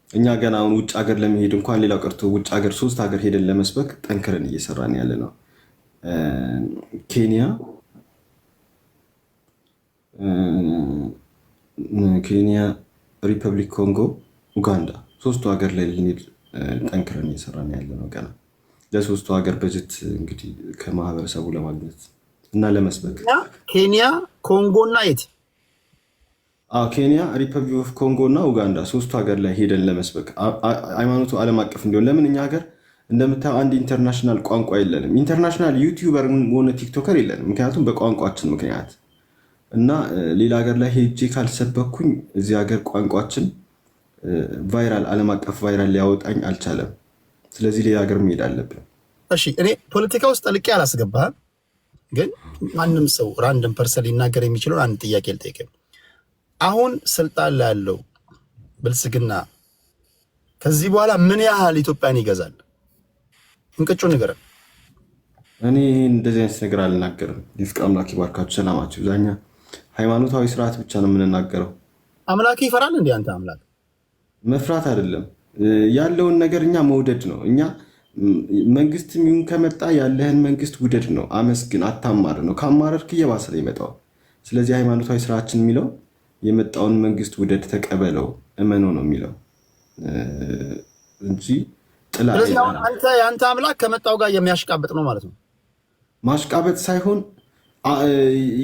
እኛ ገና አሁን ውጭ ሀገር ለመሄድ እንኳን ሌላው ቀርቶ ውጭ ሀገር 3 ሀገር ሄደን ለመስበክ ጠንክረን እየሰራን ያለ ነው። ኬንያ፣ ሪፐብሊክ ኮንጎ፣ ኡጋንዳ 3ቱ ሀገር ላይ ልንሄድ ጠንክረን እየሰራን ያለ ነው። ገና ለ3ቱ ሀገር በጀት እንግዲህ ከማህበረሰቡ ለማግኘት እና ለመስበክ ኬንያ፣ ኮንጎ እና የት? ኬንያ፣ ሪፐብሊክ ኦፍ ኮንጎ እና ኡጋንዳ 3ቱ ሀገር ላይ ሄደን ለመስበክ ሃይማኖቱ ዓለም አቀፍ እንዲሆን። ለምን እኛ ሀገር እንደምታየው አንድ ኢንተርናሽናል ቋንቋ የለንም። ኢንተርናሽናል ዩቲዩበር ሆነ ቲክቶከር የለንም፣ ምክንያቱም በቋንቋችን ምክንያት እና ሌላ ሀገር ላይ ሄጄ ካልሰበኩኝ እዚህ ሀገር ቋንቋችን ቫይራል ዓለም አቀፍ ቫይራል ሊያወጣኝ አልቻለም። ስለዚህ ሌላ ሀገር መሄድ አለብን። እሺ እኔ ፖለቲካ ውስጥ ጠልቄ አላስገባህም፣ ግን ማንም ሰው ራንደም ፐርሰን ሊናገር የሚችለውን አንድ ጥያቄ ልጠይቅህ። አሁን ስልጣን ላይ ያለው ብልጽግና ከዚህ በኋላ ምን ያህል ኢትዮጵያን ይገዛል? እንቅጩ ንገረን። እኔ እንደዚህ አይነት ነገር አልናገርም። ይፍቅር አምላክ ይባርካችሁ። ሰላማችሁ ዛኛ ሃይማኖታዊ ስርዓት ብቻ ነው የምንናገረው። አምላክ ይፈራል እንዴ? አንተ አምላክ መፍራት አይደለም ያለውን ነገር እኛ መውደድ ነው። እኛ መንግስት ይሁን ከመጣ ያለህን መንግስት ውደድ ነው፣ አመስግን፣ አታማር ነው። ካማረርክ እየባሰ ይመጣው። ስለዚህ ሃይማኖታዊ ስርዓችን የሚለው የመጣውን መንግስት ውደድ፣ ተቀበለው፣ እመነው ነው የሚለው እንጂ ጥላ። አንተ የአንተ አምላክ ከመጣው ጋር የሚያሽቃብጥ ነው ማለት ነው። ማሽቃበጥ ሳይሆን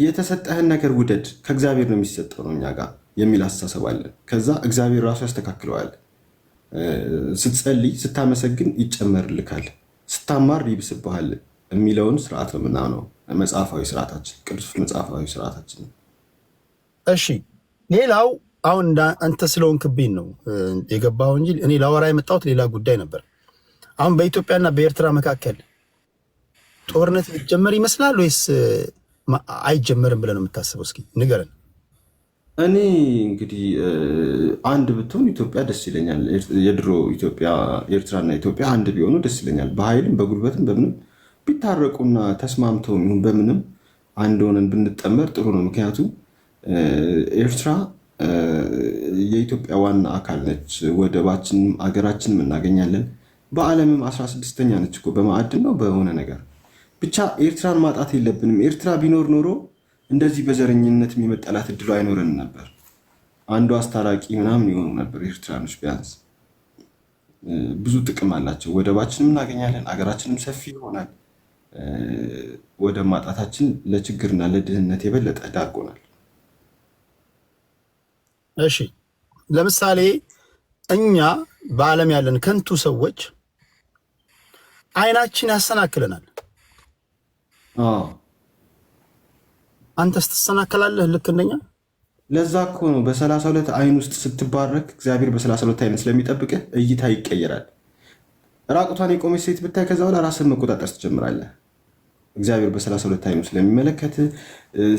የተሰጠህን ነገር ውደድ፣ ከእግዚአብሔር ነው የሚሰጠው ነው እኛ ጋር የሚል አስተሳሰብ አለን። ከዛ እግዚአብሔር ራሱ ያስተካክለዋል። ስትጸልይ ስታመሰግን ይጨመርልካል፣ ስታማር ይብስብሃል የሚለውን ስርዓት ነው ምናምነው። መጽሐፋዊ ስርዓታችን ቅዱስ መጽሐፋዊ ስርዓታችን። እሺ ሌላው አሁን አንተ ስለሆንክብኝ ነው የገባው እንጂ እኔ ላወራ የመጣሁት ሌላ ጉዳይ ነበር። አሁን በኢትዮጵያና በኤርትራ መካከል ጦርነት ሊጀመር ይመስላል ወይስ አይጀመርም ብለን የምታስበው? እስኪ ንገረን። እኔ እንግዲህ አንድ ብትሆን ኢትዮጵያ ደስ ይለኛል። የድሮ ኢትዮጵያ ኤርትራና ኢትዮጵያ አንድ ቢሆኑ ደስ ይለኛል። በኃይልም በጉልበትም በምንም ቢታረቁና ተስማምተው ይሁን በምንም አንድ ሆነን ብንጠመር ጥሩ ነው። ምክንያቱም ኤርትራ የኢትዮጵያ ዋና አካል ነች። ወደባችንም አገራችንም እናገኛለን። በዓለምም 16ኛ ነች እኮ በማዕድን ነው በሆነ ነገር ብቻ። ኤርትራን ማጣት የለብንም። ኤርትራ ቢኖር ኖሮ እንደዚህ በዘረኝነት የሚመጠላት እድሉ አይኖረን ነበር። አንዱ አስታራቂ ምናምን የሆኑ ነበር ኤርትራኖች። ቢያንስ ብዙ ጥቅም አላቸው። ወደባችንም እናገኛለን፣ አገራችንም ሰፊ ይሆናል። ወደ ማጣታችን ለችግርና ለድህነት የበለጠ ዳርጎናል። እሺ ለምሳሌ እኛ በዓለም ያለን ከንቱ ሰዎች አይናችን ያሰናክለናል። አንተስ ትሰናከላለህ ልክ እንደኛ? ለዛ እኮ ነው በ32 አይን ውስጥ ስትባረክ እግዚአብሔር በ32 አይን ስለሚጠብቅህ እይታ ይቀየራል። ራቁቷን የቆመች ሴት ብታይ ከዛ በኋላ ራስን መቆጣጠር ትጀምራለህ። እግዚአብሔር በ32 አይኑ ስለሚመለከት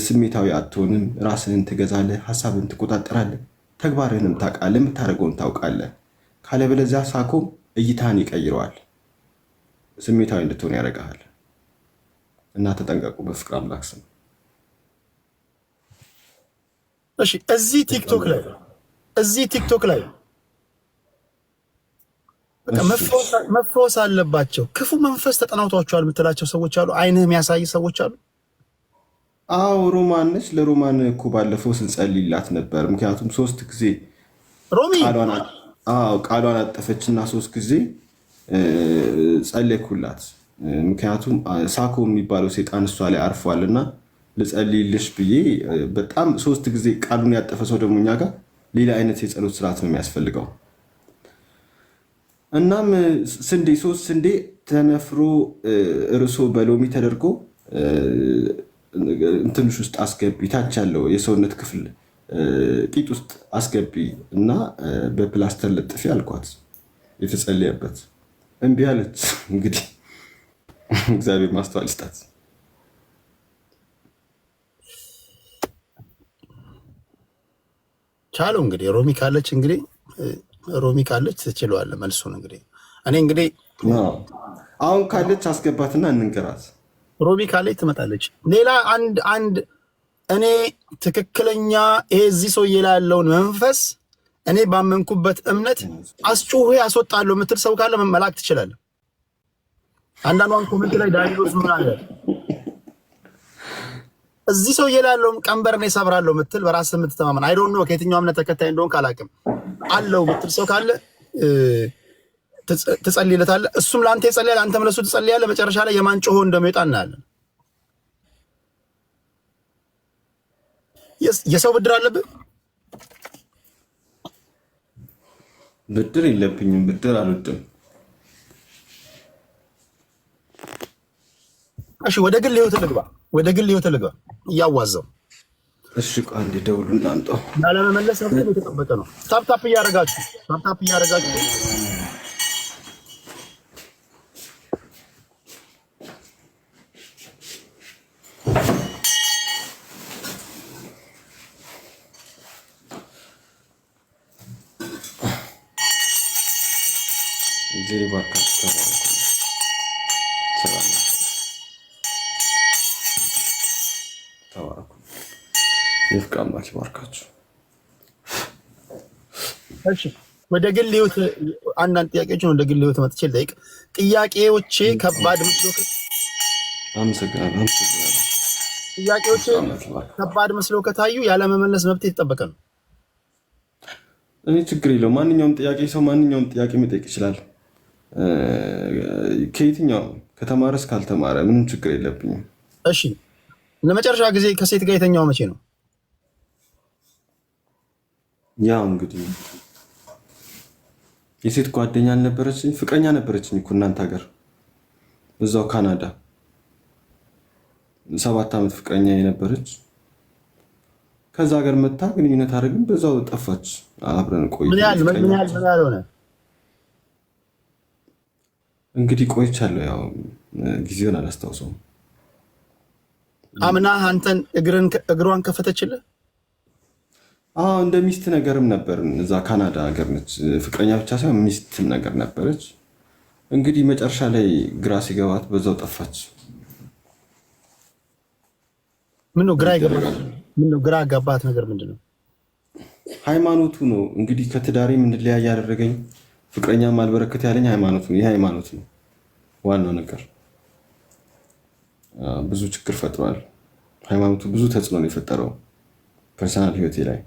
ስሜታዊ አትሆንም። ራስህን ትገዛለህ፣ ሀሳብህን ትቆጣጠራለህ፣ ተግባርህንም ታውቃለህ፣ የምታደርገውን ታውቃለህ። ካለበለዚያ ሳኮም እይታን ይቀይረዋል፣ ስሜታዊ እንድትሆን ያደርግሃል። እና ተጠንቀቁ በፍቅር አምላክ ስም። እሺ እዚህ ቲክቶክ ላይ በቃ መፈወስ አለባቸው። ክፉ መንፈስ ተጠናውቷቸዋል የምትላቸው ሰዎች አሉ? አይንህ የሚያሳይ ሰዎች አሉ? አዎ ሮማን ነች። ለሮማን እኮ ባለፈው ስንጸልይላት ነበር። ምክንያቱም 3 ጊዜ ሮሚ ቃሏን አጠፈችና 3 ጊዜ ጸለይኩላት። ምክንያቱም ሳኮ የሚባለው ሴጣን እሷ ላይ አርፏል እና ልጸልይልሽ ብዬ በጣም 3 ጊዜ ቃሉን ያጠፈ ሰው ደግሞ እኛ ጋር ሌላ አይነት የጸሎት ስርዓት ነው የሚያስፈልገው። እናም ስንዴ 3 ስንዴ ተነፍሮ እርሶ በሎሚ ተደርጎ እንትንሽ ውስጥ አስገቢ፣ ታች ያለው የሰውነት ክፍል ቂጥ ውስጥ አስገቢ እና በፕላስተር ለጥፊ አልኳት። የተጸለየበት እምቢ አለች። እንግዲህ እግዚአብሔር ማስተዋል ይስጣት። ቻለው እንግዲህ ሮሚ ካለች ትችለዋለህ መልሱን። እንግዲህ እኔ እንግዲህ አሁን ካለች አስገባትና እንንገራት። ሮሚ ካለች ትመጣለች። ሌላ አንድ እኔ ትክክለኛ ይሄ እዚህ ሰውዬ ላይ ያለውን መንፈስ እኔ ባመንኩበት እምነት አስጩሁ ያስወጣለሁ የምትል ሰው ካለ መላክ ትችላለህ። አንዳንዷን ኮሜንት ላይ ዳኒሎስ ምን አለ እዚህ ሰውዬ ላይ ያለውን ቀንበር እኔ ሰብራለሁ የምትል በራስ የምትተማመን አይ ዶንት ኖ ከየትኛው እምነት ተከታይ እንደሆን ካላቅም አለው የምትል ሰው ካለ ትጸልይለታለህ። እሱም ለአንተ ይጸልያል፣ አንተም ለእሱ ትጸልያለህ። መጨረሻ ላይ የማን ጮሆ እንደሚወጣ እናያለን። የሰው ብድር አለብህ? ብድር የለብኝም። ብድር አልወድም። እሺ ወደ ግል ህይወት ልግባ። እያዋዛው እሺ አንዴ ደውሉን ላምጣው። ያለመመለስ ነው የተጠበቀ ነው። ታፕታፕ እያደረጋችሁ ዜሪ ባርካችሁ ተባረኩ። የፍቅር አምላክ ይባርካችሁ። እሺ ወደ ግል ህይወት አንዳንድ ጥያቄዎችን ወደ ግል ህይወት መጥቼ ልጠይቅ። ጥያቄዎቼ ከባድ መስሎ ከታዩ ያለመመለስ መብት የተጠበቀ ነው። እኔ ችግር የለው። ማንኛውም ጥያቄ መጠየቅ ይችላል። ከየትኛው ከተማረ እስካልተማረ ምንም ችግር የለብኝም። እሺ ለመጨረሻ ጊዜ ከሴት ጋር የተኛው መቼ ነው? ያው እንግዲህ የሴት ጓደኛ አልነበረችኝ፣ ፍቅረኛ ነበረችኝ እኮ እናንተ ሀገር እዛው ካናዳ 7 ዓመት ፍቅረኛ የነበረች ከዛ ሀገር መታ ግንኙነት አደረግን፣ በዛው ጠፋች። አብረን ቆይ ምን ያህል ሆነ? እንግዲህ ቆይቻለሁ። ያው ጊዜውን አላስታውሰውም። አምና አንተን እግሯን ከፈተችልህ? አዎ እንደ ሚስት ነገርም ነበር። እዛ ካናዳ ሀገር ነች። ፍቅረኛ ብቻ ሳይሆን ሚስትም ነገር ነበረች። እንግዲህ መጨረሻ ላይ ግራ ሲገባት በዛው ጠፋች። ምነው ግራ ያጋባት ነገር ምንድን ነው? ሃይማኖቱ ነው እንግዲህ። ከትዳሬም እንድለያይ ያደረገኝ ፍቅረኛም አልበረከት ያለኝ ሃይማኖቱ ነው። ይህ ሃይማኖት ነው ዋናው ነገር። ብዙ ችግር ፈጥሯል ሃይማኖቱ። ብዙ ተጽዕኖ ነው የፈጠረው ፐርሰናል ህይወቴ ላይ።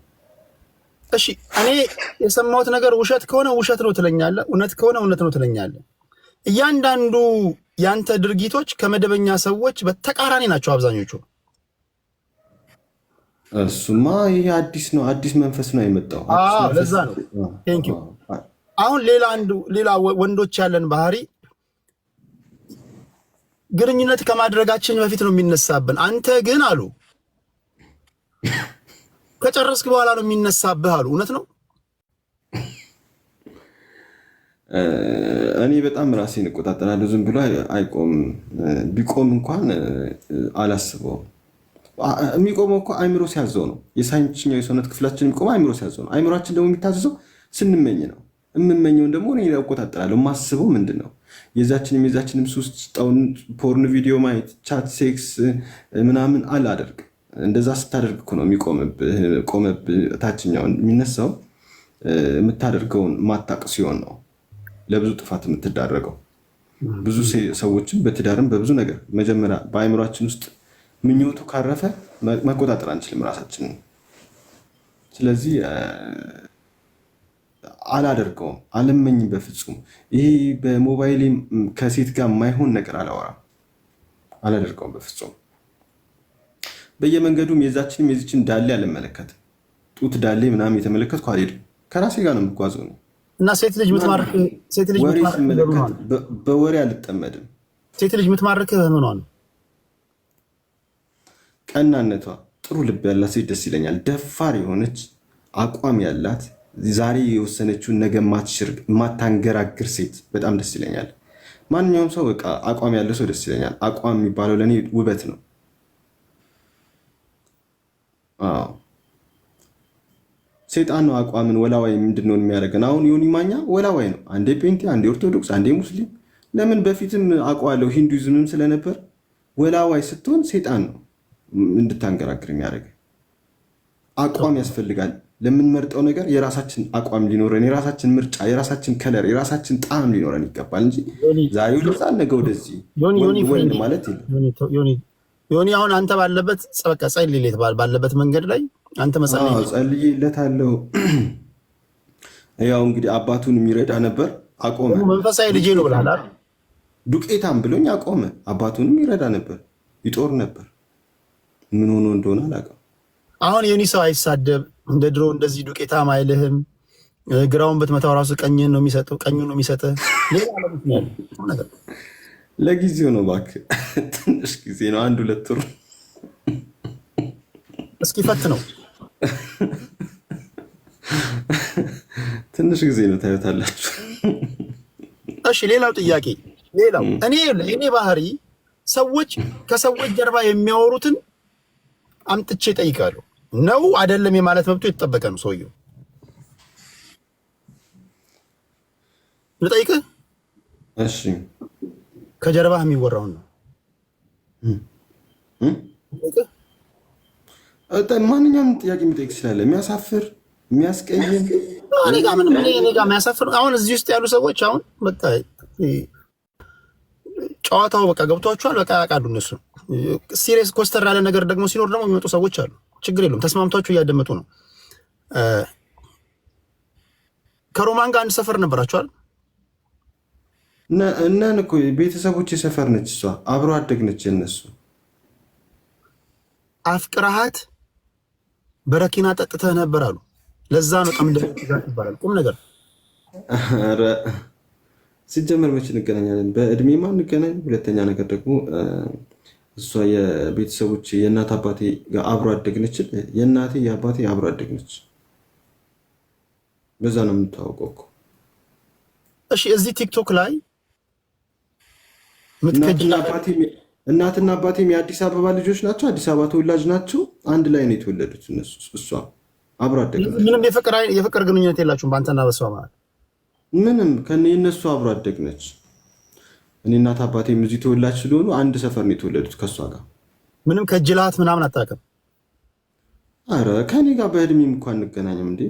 እሺ እኔ የሰማሁት ነገር ውሸት ከሆነ ውሸት ነው ትለኛለህ፣ እውነት ከሆነ እውነት ነው ትለኛለህ። እያንዳንዱ ያንተ ድርጊቶች ከመደበኛ ሰዎች በተቃራኒ ናቸው አብዛኞቹ። እሱማ ይሄ አዲስ ነው፣ አዲስ መንፈስ ነው የመጣው። ለዛ ነው ቴንኪው። አሁን ሌላ ወንዶች ያለን ባህሪ ግንኙነት ከማድረጋችን በፊት ነው የሚነሳብን። አንተ ግን አሉ ከጨረስክ በኋላ ነው የሚነሳብህ አሉ። እውነት ነው? እኔ በጣም ራሴን እቆጣጠራለሁ። ዝም ብሎ አይቆምም። ቢቆም እንኳን አላስበውም። የሚቆመው እኮ አይምሮ ሲያዘው ነው። የሳይንስኛው የሰውነት ክፍላችን የሚቆመው አይምሮ ሲያዘው ነው። አይምሮችን ደግሞ የሚታዘዘው ስንመኝ ነው። የምመኘውን ደግሞ እኔ እቆጣጠራለሁ። የማስበው ምንድን ነው? የዛችንም ሱስ ፖርን ቪዲዮ ማየት፣ ቻት፣ ሴክስ ምናምን አላደርግ። እንደዛ ስታደርግ እኮ ነው የሚቆምብህ። ታችኛውን የሚነሳው የምታደርገውን ማታቅ ሲሆን ነው። ለብዙ ጥፋት የምትዳረገው። ብዙ ሰዎችም በትዳርም በብዙ ነገር መጀመሪያ በአእምሯችን ውስጥ ምኞቱ ካረፈ መቆጣጠር አንችልም ራሳችንን። ስለዚህ አላደርገውም፣ አልመኝም በፍጹም። ይሄ በሞባይል ከሴት ጋር የማይሆን ነገር አላወራም፣ አላደርገውም በፍጹም። በየመንገዱም የዛችንም የዚችን ዳሌ አልመለከትም። ጡት ዳሌ ምናምን የተመለከትኩ አልሄድም። ከራሴ ጋር ነው የምጓዘው ነው። እና ሴት ልጅ የምትማርክ ወሬ ስመለከት በወሬ አልጠመድም። ሴት ልጅ የምትማርክ ምኗ ነው? ቀናነቷ። ጥሩ ልብ ያላት ሴት ደስ ይለኛል። ደፋር የሆነች አቋም ያላት ዛሬ የወሰነችውን ነገ የማታንገራግር ሴት በጣም ደስ ይለኛል። ማንኛውም ሰው በቃ አቋም ያለው ሰው ደስ ይለኛል። አቋም የሚባለው ለእኔ ውበት ነው። ሴጣን ነው አቋምን ወላዋይ ምንድነው የሚያደርገን? አሁን ዮኒ ማኛ ወላዋይ ነው። አንዴ ፔንቴ፣ አንዴ ኦርቶዶክስ፣ አንዴ ሙስሊም። ለምን? በፊትም አውቀዋለሁ ሂንዱይዝምም ስለነበር። ወላዋይ ስትሆን ሴጣን ነው እንድታንገራግር የሚያደርግ። አቋም ያስፈልጋል። ለምንመርጠው ነገር የራሳችን አቋም ሊኖረን፣ የራሳችን ምርጫ፣ የራሳችን ከለር፣ የራሳችን ጣዕም ሊኖረን ይገባል እንጂ ዛሬ ወደዛ ነገ ወደዚህ ማለት የለም። ዮኒ አሁን አንተ ባለበት በቃ ጸልይለት ባለበት መንገድ ላይ አንተ ጸልይለታለሁ። ያው እንግዲህ አባቱን የሚረዳ ነበር፣ አቆመ። መንፈሳዊ ልጄ ነው ብለሃል አይደል? ዱቄታም ብሎኝ አቆመ። አባቱንም ይረዳ ነበር፣ ይጦር ነበር። ምን ሆኖ እንደሆነ አላውቅም። አሁን ዮኒ ሰው አይሳደብ እንደ ድሮ እንደዚህ ዱቄታም አይልህም። ግራውን ብትመታው ራሱ ቀኝን ነው የሚሰጠው፣ ቀኙን ነው የሚሰጠው። ለጊዜው ነው እባክህ፣ ትንሽ ጊዜ ነው፣ 1-2 ወር እስኪፈት ነው። ትንሽ ጊዜ ነው፣ ታዩታላችሁ። እሺ ሌላው ጥያቄ፣ እኔ ባህሪ ሰዎች ከሰዎች ጀርባ የሚያወሩትን አምጥቼ ጠይቃለሁ። ነው አይደለም የማለት መብቱ የተጠበቀ ነው። ሰውየው ልጠይቅህ። እሺ ከጀርባህ የሚወራውን ነው። ማንኛውም ጥያቄ የሚጠይቅ ስላለ የሚያሳፍር የሚያስቀይም እኔ ጋር ምንም እኔ ጋር የሚያሳፍር አሁን እዚህ ውስጥ ያሉ ሰዎች አሁን በቃ ጨዋታው በቃ ገብቷቸዋል። በቃ ያውቃሉ እነሱ። ሲሪየስ ኮስተር ያለ ነገር ደግሞ ሲኖር ደግሞ የሚመጡ ሰዎች አሉ። ችግር የለውም፣ ተስማምቷቸው እያደመጡ ነው። ከሮማን ጋር አንድ ሰፈር ነበራቸዋል። እናን እኮ ቤተሰቦች የሰፈር ነች እሷ፣ አብሮ አደግነች የነሱ። አፍቅረሃት በረኪና ጠጥተህ ነበር አሉ። ለዛ ነው ጠምደ ይባላል። ቁም ነገር ኧረ ሲጀመር መቼ እንገናኛለን? በእድሜማ እንገናኝ። ሁለተኛ ነገር ደግሞ እሷ የቤተሰቦች የእናት አባቴ ጋር አብሮ አደግነች። የእናቴ የአባቴ አብሮ አደግነች። በዛ ነው የምታወቀው እኮ። እሺ እዚህ ቲክቶክ ላይ እናትና አባቴም የአዲስ አበባ ልጆች ናቸው። አዲስ አበባ ተወላጅ ናቸው። አንድ ላይ ነው የተወለዱት እነሱ። እሷ አብሮ አደግነች። ምንም የፍቅር ግንኙነት የላችሁም በአንተና በሷ ማለት? ምንም የእነሱ አብሮ አደግነች። እኔ እናት አባቴም እዚህ ተወላጅ ስለሆኑ አንድ ሰፈር ነው የተወለዱት ከእሷ ጋር። ምንም ከጅላት ምናምን አታውቅም? አረ ከኔ ጋር በእድሜም እንኳን እንገናኝም እንዴ?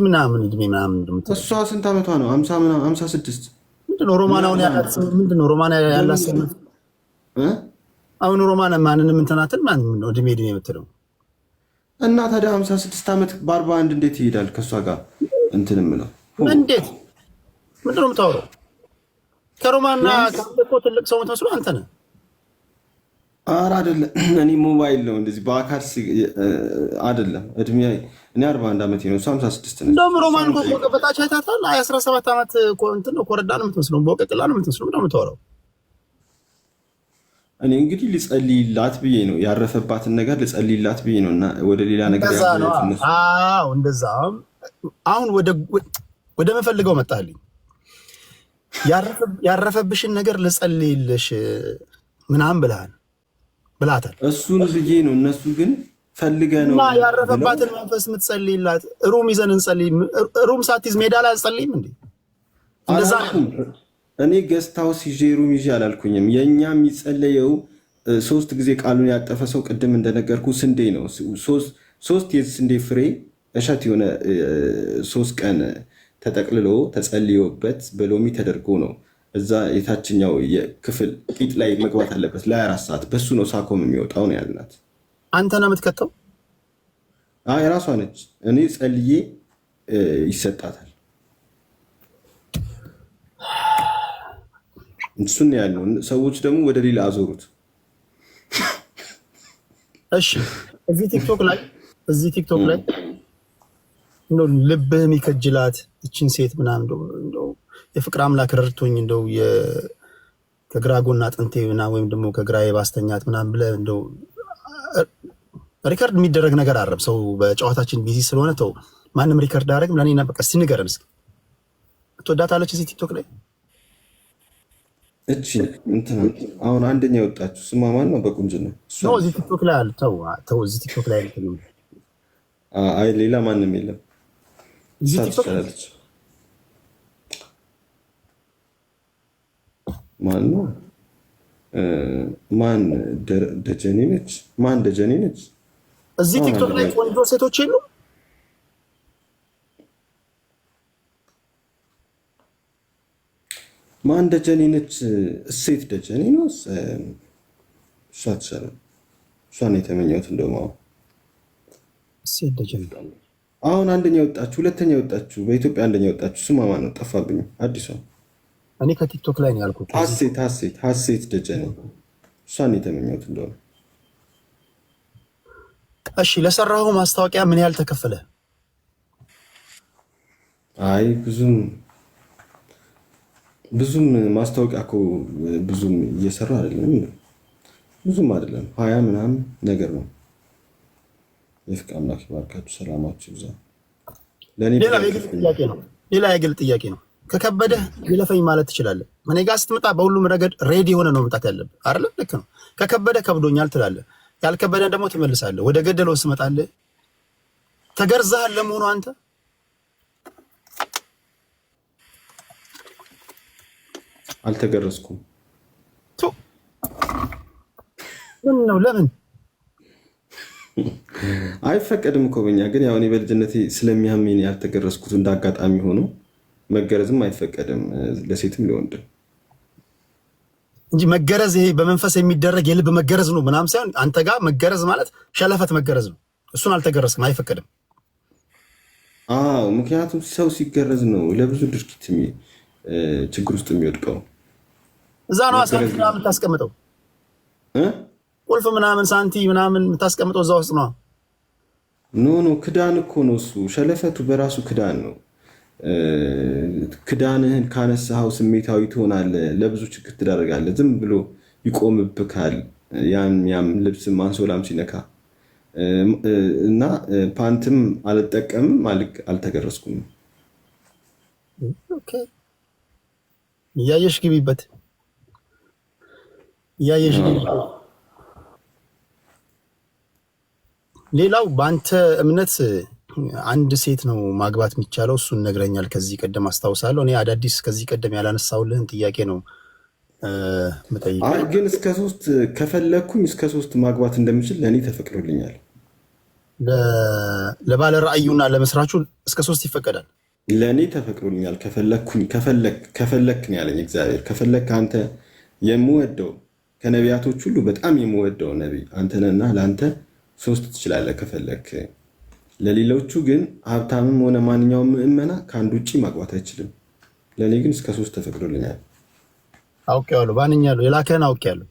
ምናምን እድሜ ምናምን። እሷ ስንት ዓመቷ ነው? 56 ምንድነው ሮማናውን ያላት? ምንድነው ሮማና ያላት? አሁን ሮማና ማንንም እንትናትን ማን ነው እድሜ የምትለው? እና ታዲያ 56 ዓመት በ41 እንዴት ይሄዳል ከእሷ ጋር እንትን የምለው? እንዴት ምንድነው የምታወራው? ከሮማና እኮ ትልቅ ሰው የምትመስለው አንተ ነህ። ኧረ አይደለም፣ እኔ ሞባይል ነው እንደዚህ በአካል አይደለም። እድሜ እኔ 41 ዓመት ነው፣ እሷ 56 ነው። እንደውም ሮማን እኮ በታች አይታታል። 17 ዓመት እንትን ነው፣ ኮረዳ ነው የምትመስለው፣ በወቀቅላ ነው የምትመስለው። ምንድነው የምታወራው? እኔ እንግዲህ ልጸልይላት ብዬ ነው፣ ያረፈባትን ነገር ልጸልይላት ብዬ ነው። እና ወደ ሌላ ነገር እንደዛ። አሁን ወደ መፈልገው መጣልኝ። ያረፈብሽን ነገር ልጸልይልሽ ምናምን ብላታል። እሱን ብዬ ነው። እነሱ ግን ፈልገ ነው ያረፈባትን መንፈስ የምትጸልይላት። ሩም ይዘን እንጸልይ። ሩም ሳትይዝ ሜዳ ላይ አልጸልይም እንዴ? እንደዛ እኔ ገስታውስ ይዤ ሩም ይዤ አላልኩኝም። የእኛ የሚጸለየው 3 ጊዜ ቃሉን ያጠፈ ሰው ቅድም እንደነገርኩ ስንዴ ነው። 3 የስንዴ ፍሬ እሸት የሆነ 3 ቀን ተጠቅልሎ ተጸልዮበት በሎሚ ተደርጎ ነው እዛ የታችኛው የክፍል ቂጥ ላይ መግባት አለበት ለ24 ሰዓት። በሱ ነው ሳኮም የሚወጣው ነው ያልናት። አንተ ነው የምትከተው? የራሷ ነች። እኔ ጸልዬ ይሰጣታል። እሱን ያልነው። ሰዎች ደግሞ ወደ ሌላ አዞሩት። እሺ እዚህ ቲክቶክ ላይ እንደው ልብህ የሚከጅላት እችን ሴት ምናምን እንደው የፍቅር አምላክ ረድቶኝ እንደው ከግራ ጎና አጥንቴ ምናምን ወይም ደግሞ ከግራ የባስተኛት ምናምን ብለህ እንደው ሪከርድ የሚደረግ ነገር አረብ ሰው በጨዋታችን ቢዚ ስለሆነ ተው፣ ማንም ሪከርድ አያደርግም። ለኔና በቃ እስቲ ንገረን እስኪ ትወዳታለች እዚህ ቲክቶክ ላይ? እቺ እንትና አሁን አንደኛ የወጣችሁ ስማ ማን ነው? በቁንጅና ነው እዚህ ቲክቶክ ላይ አለ። ተው እዚህ ቲክቶክ ላይ አይደለም። አይ ሌላ ማንም የለም። እዚህ ቲክቶክ ማን ነው? ማን ደጀኔ ነች? ማን ደጀኔ ነች? እዚህ ቲክቶክ ላይ ቆንጆ ሴቶች የሉ? ማን ደጀኔ ነች? እሴት ደጀኔ ነው። እሷ ትሰራለች። እሷን የተመኘሁት እንደውም እሴት ደጀኔ አሁን አንደኛ ወጣችሁ፣ ሁለተኛ ወጣችሁ፣ በኢትዮጵያ አንደኛ ወጣችሁ። ስማ ማን ነው? ጠፋብኝ። አዲሷ እኔ ከቲክቶክ ላይ ነው ያልኩት። ሀሴት ደጀኔ እሷን የተመኘሁት እንደውም። እሺ ለሰራሁ ማስታወቂያ ምን ያህል ተከፈለ? አይ ብዙም ማስታወቂያ እኮ ብዙም እየሰራ አይደለም። ብዙም አይደለም 20 ምናምን ነገር ነው። የፍቅር አምላክ ይባርካችሁ፣ ሰላማችሁ ይብዛ። ሌላ የግል ጥያቄ ነው። ከከበደህ ይለፈኝ ማለት ትችላለህ። እኔ ጋር ስትመጣ በሁሉም ረገድ ሬዲ የሆነ ነው መምጣት ያለብህ አይደል? ልክ ነው። ከከበደ ከብዶኛል ትላለህ፣ ያልከበደ ደግሞ ትመልሳለህ። ወደ ገደለው ስመጣለህ ተገርዘሃል ለመሆኑ አንተ? አልተገረዝኩም። ምን ነው? ለምን አይፈቀድም እኮ በኛ። ግን ያው እኔ በልጅነቴ ስለሚያመኝ ያልተገረዝኩት እንዳጋጣሚ ሆኖ መገረዝም አይፈቀድም ለሴትም ለወንድም እንጂ መገረዝ ይሄ በመንፈስ የሚደረግ የልብ መገረዝ ነው ምናምን ሳይሆን አንተ ጋር መገረዝ ማለት ሸለፈት መገረዝ ነው። እሱን አልተገረዝክም፣ አይፈቀድም። ምክንያቱም ሰው ሲገረዝ ነው ለብዙ ድርጊት ችግር ውስጥ የሚወድቀው። እዛ ነው ሳንቲ ምናምን የምታስቀምጠው፣ ቁልፍ ምናምን ሳንቲ ምናምን የምታስቀምጠው እዛ ውስጥ ነው። ኖ ክዳን እኮ ነው እሱ። ሸለፈቱ በራሱ ክዳን ነው። ክዳንህን ካነሳኸው ስሜታዊ ትሆናለህ፣ ለብዙ ችግር ትዳረጋለህ። ዝም ብሎ ይቆምብካል። ያም ልብስም አንሶላም ሲነካ እና ፓንትም አልጠቀምም፣ አልተገረዝኩም። እያየሽ ግቢበት፣ እያየሽ ግቢበት። ሌላው በአንተ እምነት አንድ ሴት ነው ማግባት የሚቻለው፣ እሱን ነግረኛል ከዚህ ቀደም አስታውሳለሁ። እኔ አዳዲስ ከዚህ ቀደም ያላነሳውልህን ጥያቄ ነው የምጠይቀው። ግን እስከ 3 ከፈለግኩኝ እስከ 3 ማግባት እንደምችል ለእኔ ተፈቅዶልኛል። ለባለ ራእዩና ለመስራቹ እስከ 3 ይፈቀዳል። ለእኔ ተፈቅዶልኛል። ከፈለክ ነው ያለኝ እግዚአብሔር። ከፈለክ አንተ የምወደው ከነቢያቶች ሁሉ በጣም የምወደው ነቢይ አንተነና ለአንተ 3 ትችላለህ ከፈለክ። ለሌሎቹ ግን ሀብታምም ሆነ ማንኛውም ምዕመና ከአንድ ውጭ ማግባት አይችልም። ለእኔ ግን እስከ 3 ተፈቅዶልኛል። አውቄዋለሁ፣ ባንኛለሁ፣ የላከህን አውቄያለሁ።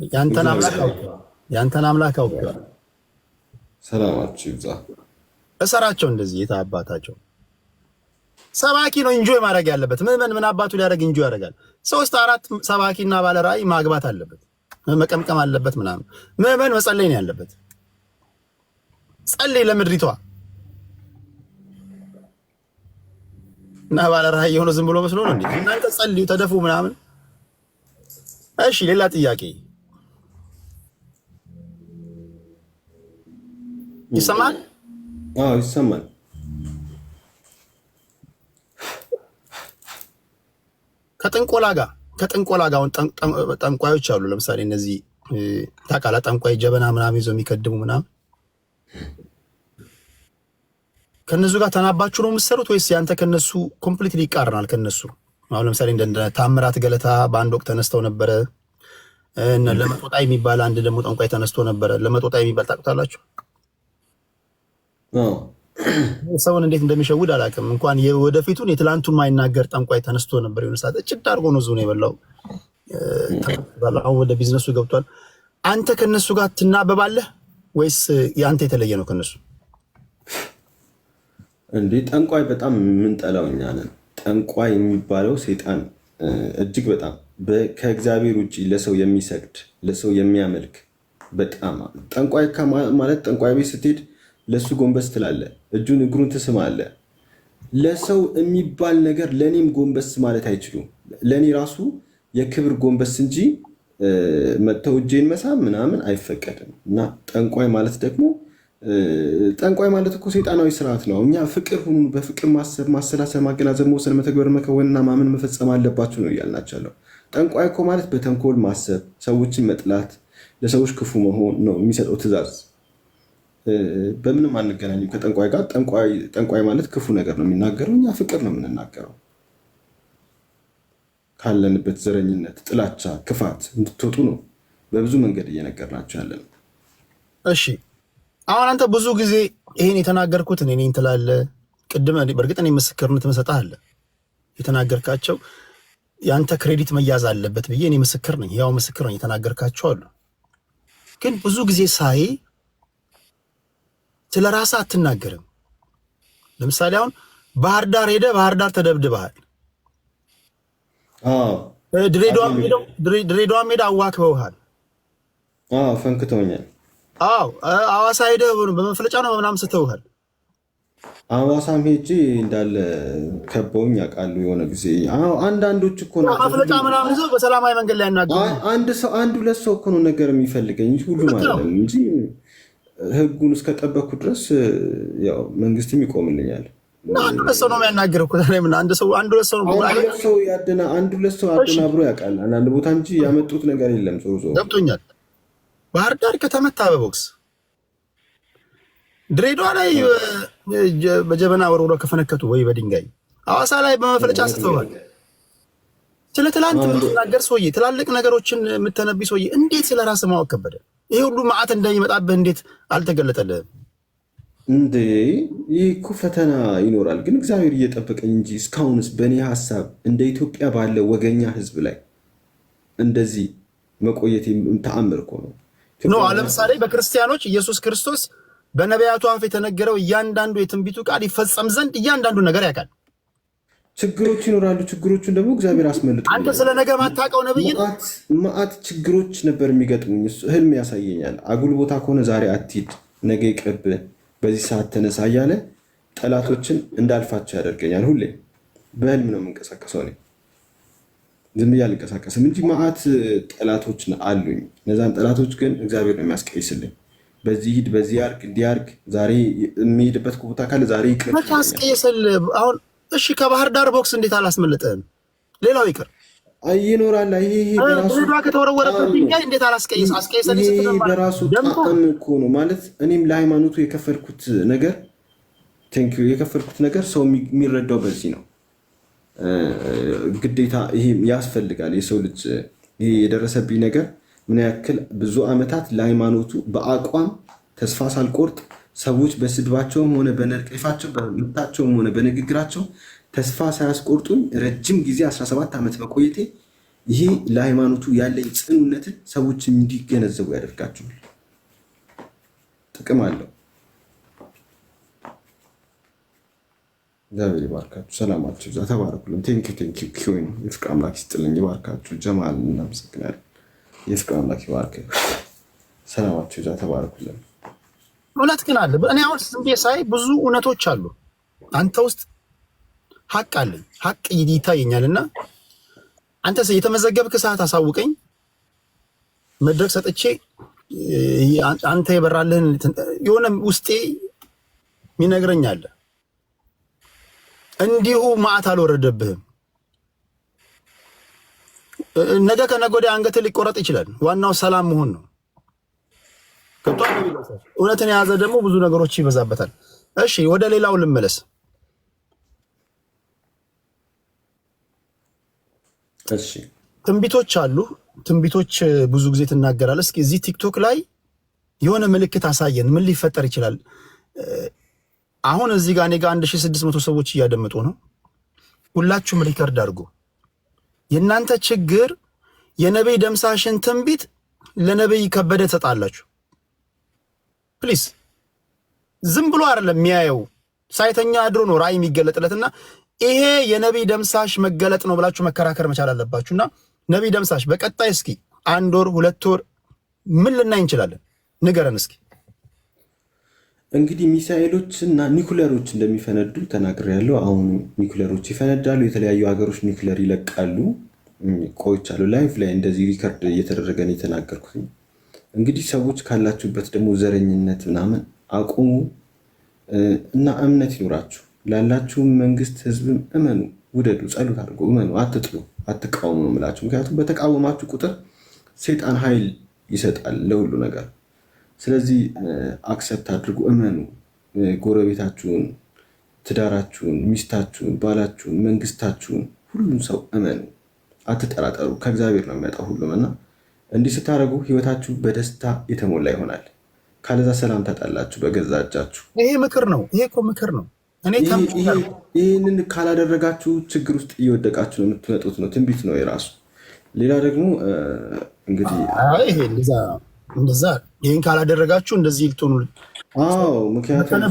ያንተን አምላክ አውቄዋለሁ። ሰላማችሁ ይብዛ። እሰራቸው እንደዚህ የታባታቸው ሰባኪ ነው ኢንጆይ ማድረግ ያለበት። ምን አባቱ ሊያደርግ ኢንጆይ ያደርጋል? 3 4 ሰባኪና ባለ ራእይ ማግባት አለበት፣ መቀምቀም አለበት ምናምን። ምዕመን መጸለይ ነው ያለበት። ጸልይ ለምድሪቷ እና ባለ ራእይ የሆነ ዝም ብሎ መስሎ ነው እንዴ? እናንተ ጸልዩ ተደፉ ምናምን። እሺ ሌላ ጥያቄ ይሰማል? ይሰማል። ከጥንቆላ ጋር አሁን ጠንቋዮች አሉ። ለምሳሌ እነዚህ ታውቃለህ፣ ጠንቋይ ጀበና ምናምን ይዘው የሚከድሙ ምናምን ከነሱ ጋር ተናባችሁ ነው የምትሰሩት ወይስ ያንተ ከነሱ ኮምፕሊትሊ ይቃረናል? ከነሱ አሁን ለምሳሌ እንደ ታምራት ገለታ በአንድ ወቅት ተነስተው ነበረ። ለመጦጣ የሚባል አንድ ደግሞ ጠንቋይ ተነስቶ ነበረ። ለመጦጣ የሚባል ታውቁታላችሁ? ሰውን እንዴት እንደሚሸውድ አላውቅም። እንኳን የወደፊቱን የትላንቱን ማይናገር ጠንቋይ ተነስቶ ነበር። የሆነ ሰዓት እጭድ አድርጎ ነው ዞን የበላው። አሁን ወደ ቢዝነሱ ገብቷል። አንተ ከነሱ ጋር ትናበባለህ ወይስ የአንተ የተለየ ነው ከነሱ? እንዴ ጠንቋይ በጣም የምንጠላው እኛ ነን። ጠንቋይ የሚባለው ሰይጣን እጅግ በጣም ከእግዚአብሔር ውጭ ለሰው የሚሰግድ ለሰው የሚያመልክ በጣም ጠንቋይ ማለት ጠንቋይ ቤት ስትሄድ ለሱ ጎንበስ ትላለ፣ እጁን እግሩን ትስማለ። ለሰው የሚባል ነገር ለእኔም ጎንበስ ማለት አይችሉም። ለእኔ ራሱ የክብር ጎንበስ እንጂ መተው እጄን መሳም ምናምን አይፈቀድም። እና ጠንቋይ ማለት ደግሞ ጠንቋይ ማለት እኮ ሰይጣናዊ ስርዓት ነው። እኛ ፍቅር ሁኑ፣ በፍቅር ማሰብ፣ ማሰላሰል፣ ማገናዘብ፣ መወሰን፣ መተግበር፣ መከወንና ማመን መፈጸም አለባችሁ ነው እያልናቸው። ጠንቋይ እኮ ማለት በተንኮል ማሰብ፣ ሰዎችን መጥላት፣ ለሰዎች ክፉ መሆን ነው የሚሰጠው ትእዛዝ። በምንም አንገናኝም ከጠንቋይ ጋር። ጠንቋይ ማለት ክፉ ነገር ነው የሚናገረው፣ እኛ ፍቅር ነው የምንናገረው። ካለንበት ዘረኝነት፣ ጥላቻ፣ ክፋት እንድትወጡ ነው በብዙ መንገድ እየነገርናቸው ያለ ነው። እሺ አሁን አንተ ብዙ ጊዜ ይሄን የተናገርኩት እኔ ነኝ ትላለህ። ቅድም በእርግጥ እኔ ምስክርነት እሰጥሃለሁ። የተናገርካቸው የአንተ ክሬዲት መያዝ አለበት ብዬ እኔ ምስክር ነኝ፣ ያው ምስክር ነኝ። የተናገርካቸው አሉ። ግን ብዙ ጊዜ ሳይ ስለ ራስህ አትናገርም። ለምሳሌ አሁን ባህር ዳር ሄደህ ባህር ዳር ተደብድበሃል። ድሬዳዋም ሄደህ አዋክበውሃል። ፈንክተውኛል። አዋሳ ሄደህ በመፍለጫ ነው ምናምን ስተውሃል። አዋሳም ሄጄ እንዳለ ከበውኝ ያውቃሉ። የሆነ ጊዜ አንዳንዶች እኮ መፍለጫ ምናምን ይዘው በሰላማዊ መንገድ ላይ ያናገሩ አንድ ሁለት ሰው እኮ ነው ነገር የሚፈልገኝ እንጂ ሁሉ ማለት ነው እንጂ ህጉን እስከጠበኩ ድረስ ያው መንግስትም ይቆምልኛል። አንድ ሁለት ሰው ነው የሚያናግረው። አንድ ሁለት ሰው አደናብሮ ያውቃል አንዳንድ ቦታ እንጂ ያመጡት ነገር የለም። ዞሮ ገብቶኛል። ባህር ዳር ከተመታ በቦክስ ድሬዳዋ ላይ በጀበና ወርውሮ ከፈነከቱ ወይ በድንጋይ ሐዋሳ ላይ በመፍለጫ ስተዋል። ስለ ትላንት የምትናገር ሰውዬ፣ ትላልቅ ነገሮችን የምትነብይ ሰውዬ እንዴት ስለ ራስህ ማወቅ ከበደ? ይሄ ሁሉ መዓት እንደሚመጣብህ እንዴት አልተገለጠልህም እንዴ? ይህ እኮ ፈተና ይኖራል፣ ግን እግዚአብሔር እየጠበቀኝ እንጂ እስካሁንስ በእኔ ሀሳብ እንደ ኢትዮጵያ ባለ ወገኛ ህዝብ ላይ እንደዚህ መቆየት ተአምር እኮ ነው። ለምሳሌ በክርስቲያኖች ኢየሱስ ክርስቶስ በነቢያቱ አፍ የተነገረው እያንዳንዱ የትንቢቱ ቃል ይፈጸም ዘንድ እያንዳንዱ ነገር ያውቃል። ችግሮች ይኖራሉ። ችግሮቹን ደግሞ እግዚአብሔር አስመልጦ አንተ ስለ ነገ ማታውቀው ነብይ መዓት ችግሮች ነበር የሚገጥሙኝ። ህልም ያሳየኛል። አጉል ቦታ ከሆነ ዛሬ አትሂድ፣ ነገ ይቅርብህ፣ በዚህ ሰዓት ተነሳ እያለ ጠላቶችን እንዳልፋቸው ያደርገኛል። ሁሌ በህልም ነው የምንቀሳቀሰው። እኔ ዝም ብዬ አልንቀሳቀስም እንጂ መዓት ጠላቶች አሉኝ። እነዛን ጠላቶች ግን እግዚአብሔር ነው የሚያስቀይስልኝ። በዚህ ሂድ፣ በዚህ አርግ፣ እንዲያርግ፣ ዛሬ የሚሄድበት ቦታ ካለ ዛሬ ይቅር አስቀይስል። አሁን እሺ ከባህር ዳር ቦክስ እንዴት አላስመለጠህም? ሌላው ይቅር ይኖራል። ይሄ ከተወረወረበት ድንጋይ እንዴት አስቀይሰል? በራሱ ጣዕም እኮ ነው ማለት። እኔም ለሃይማኖቱ የከፈልኩት ነገር ሰው የሚረዳው በዚህ ነው። ግዴታ ይሄ ያስፈልጋል። የሰው ልጅ ይሄ የደረሰብኝ ነገር ምን ያክል ብዙ ዓመታት ለሃይማኖቱ በአቋም ተስፋ ሳልቆርጥ ሰዎች በስድባቸውም ሆነ በነቀፋቸው በምታቸውም ሆነ በንግግራቸው ተስፋ ሳያስቆርጡኝ ረጅም ጊዜ 17 ዓመት መቆየቴ ይሄ ለሃይማኖቱ ያለኝ ጽኑነትን ሰዎች እንዲገነዘቡ ያደርጋቸዋል። ጥቅም አለው። እግዚአብሔር ይባርካችሁ። ሰላማችሁ እዛ ተባረኩልን። ቴንኪው ኪዩን የፍቅር አምላክ ይስጥልኝ። ይባርካችሁ። ጀማል እናመሰግናለን። የፍቅር አምላክ ይባርክ። ሰላማችሁ እዛ ተባረኩልን። እውነት ግን አለ። እኔ አሁን ዝም ብዬ ሳይ ብዙ እውነቶች አሉ። አንተ ውስጥ ሀቅ አለኝ፣ ሀቅ ይታየኛልና አንተ የተመዘገብክ ሰዓት አሳውቀኝ። መድረክ ሰጥቼ አንተ የበራልህን የሆነ ውስጤ ሚነግረኝ አለ። እንዲሁ ማዕት አልወረደብህም። ነገ ከነገ ወዲያ አንገትህ ሊቆረጥ ይችላል። ዋናው ሰላም መሆን ነው። እውነትን የያዘ ደግሞ ብዙ ነገሮች ይበዛበታል። እሺ ወደ ሌላው ልመለስ። እሺ ትንቢቶች አሉ። ትንቢቶች ብዙ ጊዜ ትናገራለህ። እስኪ እዚህ ቲክቶክ ላይ የሆነ ምልክት አሳየን። ምን ሊፈጠር ይችላል? አሁን እዚህ ጋር እኔ ጋር 1600 ሰዎች እያደመጡ ነው። ሁላችሁም ሪከርድ አድርጉ። የእናንተ ችግር የነቢይ ደምሳሽን ትንቢት ለነቢይ ከበደ ትሰጣላችሁ። ፕሊዝ ዝም ብሎ አይደለም የሚያየው፣ ሳይተኛ አድሮ ነው ራእይ የሚገለጥለትና ይሄ የነቢይ ደምሳሽ መገለጥ ነው ብላችሁ መከራከር መቻል አለባችሁና ነቢይ ደምሳሽ በቀጣይ እስኪ 1 ወር 2 ወር ምን ልናይ እንችላለን? ንገረን እስኪ። እንግዲህ ሚሳኤሎች እና ኒኩለሮች እንደሚፈነዱ ተናግሬያለሁ። አሁን ኒኩለሮች ይፈነዳሉ። የተለያዩ ሀገሮች ኒኩለር ይለቃሉ። ቆይቻለሁ። ላይፍ ላይ እንደዚህ ሪከርድ እየተደረገ ነው የተናገርኩት። እንግዲህ ሰዎች ካላችሁበት ደግሞ ዘረኝነት ምናምን አቁሙ እና እምነት ይኖራችሁ። ላላችሁም መንግስት፣ ህዝብም እመኑ፣ ውደዱ፣ ጸሎት አድርጎ እመኑ፣ አትጥሉ፣ አትቃወሙ ነው የምላችሁ። ምክንያቱም በተቃወማችሁ ቁጥር ሴጣን ኃይል ይሰጣል ለሁሉ ነገር። ስለዚህ አክሰፕት አድርጉ፣ እመኑ። ጎረቤታችሁን፣ ትዳራችሁን፣ ሚስታችሁን፣ ባላችሁን፣ መንግስታችሁን፣ ሁሉም ሰው እመኑ፣ አትጠራጠሩ። ከእግዚአብሔር ነው የሚመጣው ሁሉም እና እንዲህ ስታደርጉ ህይወታችሁ በደስታ የተሞላ ይሆናል። ካለዛ ሰላም ታጣላችሁ በገዛ እጃችሁ። ይሄ ምክር ነው። ይሄ እኮ ምክር ነው። ይህንን ካላደረጋችሁ ችግር ውስጥ እየወደቃችሁ ነው የምትመጡት ነው። ትንቢት ነው የራሱ። ሌላ ደግሞ እንግዲህ እንደዛ ይህን ካላደረጋችሁ እንደዚህ ልትሆኑ። ምክንያቱም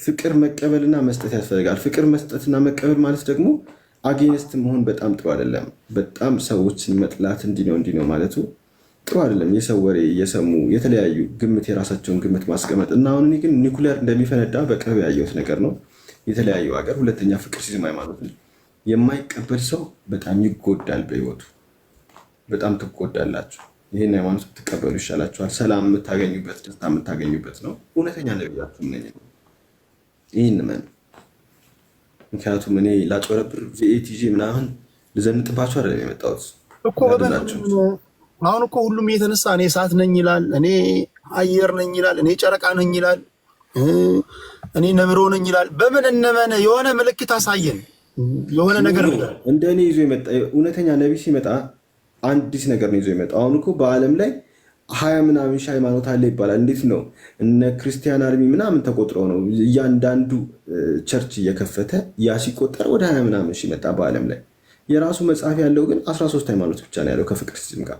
ፍቅር መቀበልና መስጠት ያስፈልጋል። ፍቅር መስጠትና መቀበል ማለት ደግሞ አጌንስት መሆን በጣም ጥሩ አይደለም። በጣም ሰዎችን መጥላት እንዲህ ነው ማለቱ ጥሩ አይደለም። የሰው ወሬ እየሰሙ የተለያዩ ግምት፣ የራሳቸውን ግምት ማስቀመጥ እና አሁን እኔ ግን ኒኩለር እንደሚፈነዳ በቅርብ ያየሁት ነገር ነው። የተለያዩ ሀገር። ሁለተኛ ፍቅር ሲዝም ሃይማኖት የማይቀበል ሰው በጣም ይጎዳል በህይወቱ። በጣም ትጎዳላችሁ። ይህን ሃይማኖት ብትቀበሉ ይሻላችኋል። ሰላም የምታገኙበት፣ ደስታ የምታገኙበት ነው። እውነተኛ ነቢያችሁ ነኝ። ይህን መን ምክንያቱም እኔ ላጭበረብር ቪኤቲጂ ምናምን ልዘንጥባችሁ አይደለም የመጣሁት እኮ። አሁን እኮ ሁሉም እየተነሳ እኔ እሳት ነኝ ይላል፣ እኔ አየር ነኝ ይላል፣ እኔ ጨረቃ ነኝ ይላል፣ እኔ ነብሮ ነኝ ይላል። በምን እነመነ? የሆነ ምልክት አሳየን። የሆነ ነገር እንደ እኔ ይዞ የመጣ እውነተኛ ነቢይ ሲመጣ አዲስ ነገር ነው ይዞ የመጣ። አሁን እኮ በዓለም ላይ 20 ምናምን ሺህ ሃይማኖት አለ ይባላል። እንዴት ነው? እነ ክርስቲያን አርሚ ምናምን ተቆጥረው ነው እያንዳንዱ ቸርች እየከፈተ ያ ሲቆጠር ወደ 20 ምናምን ሺህ መጣ በዓለም ላይ። የራሱ መጽሐፍ ያለው ግን 13 ሃይማኖት ብቻ ነው ያለው ከፍቅር ሲዝም ጋር።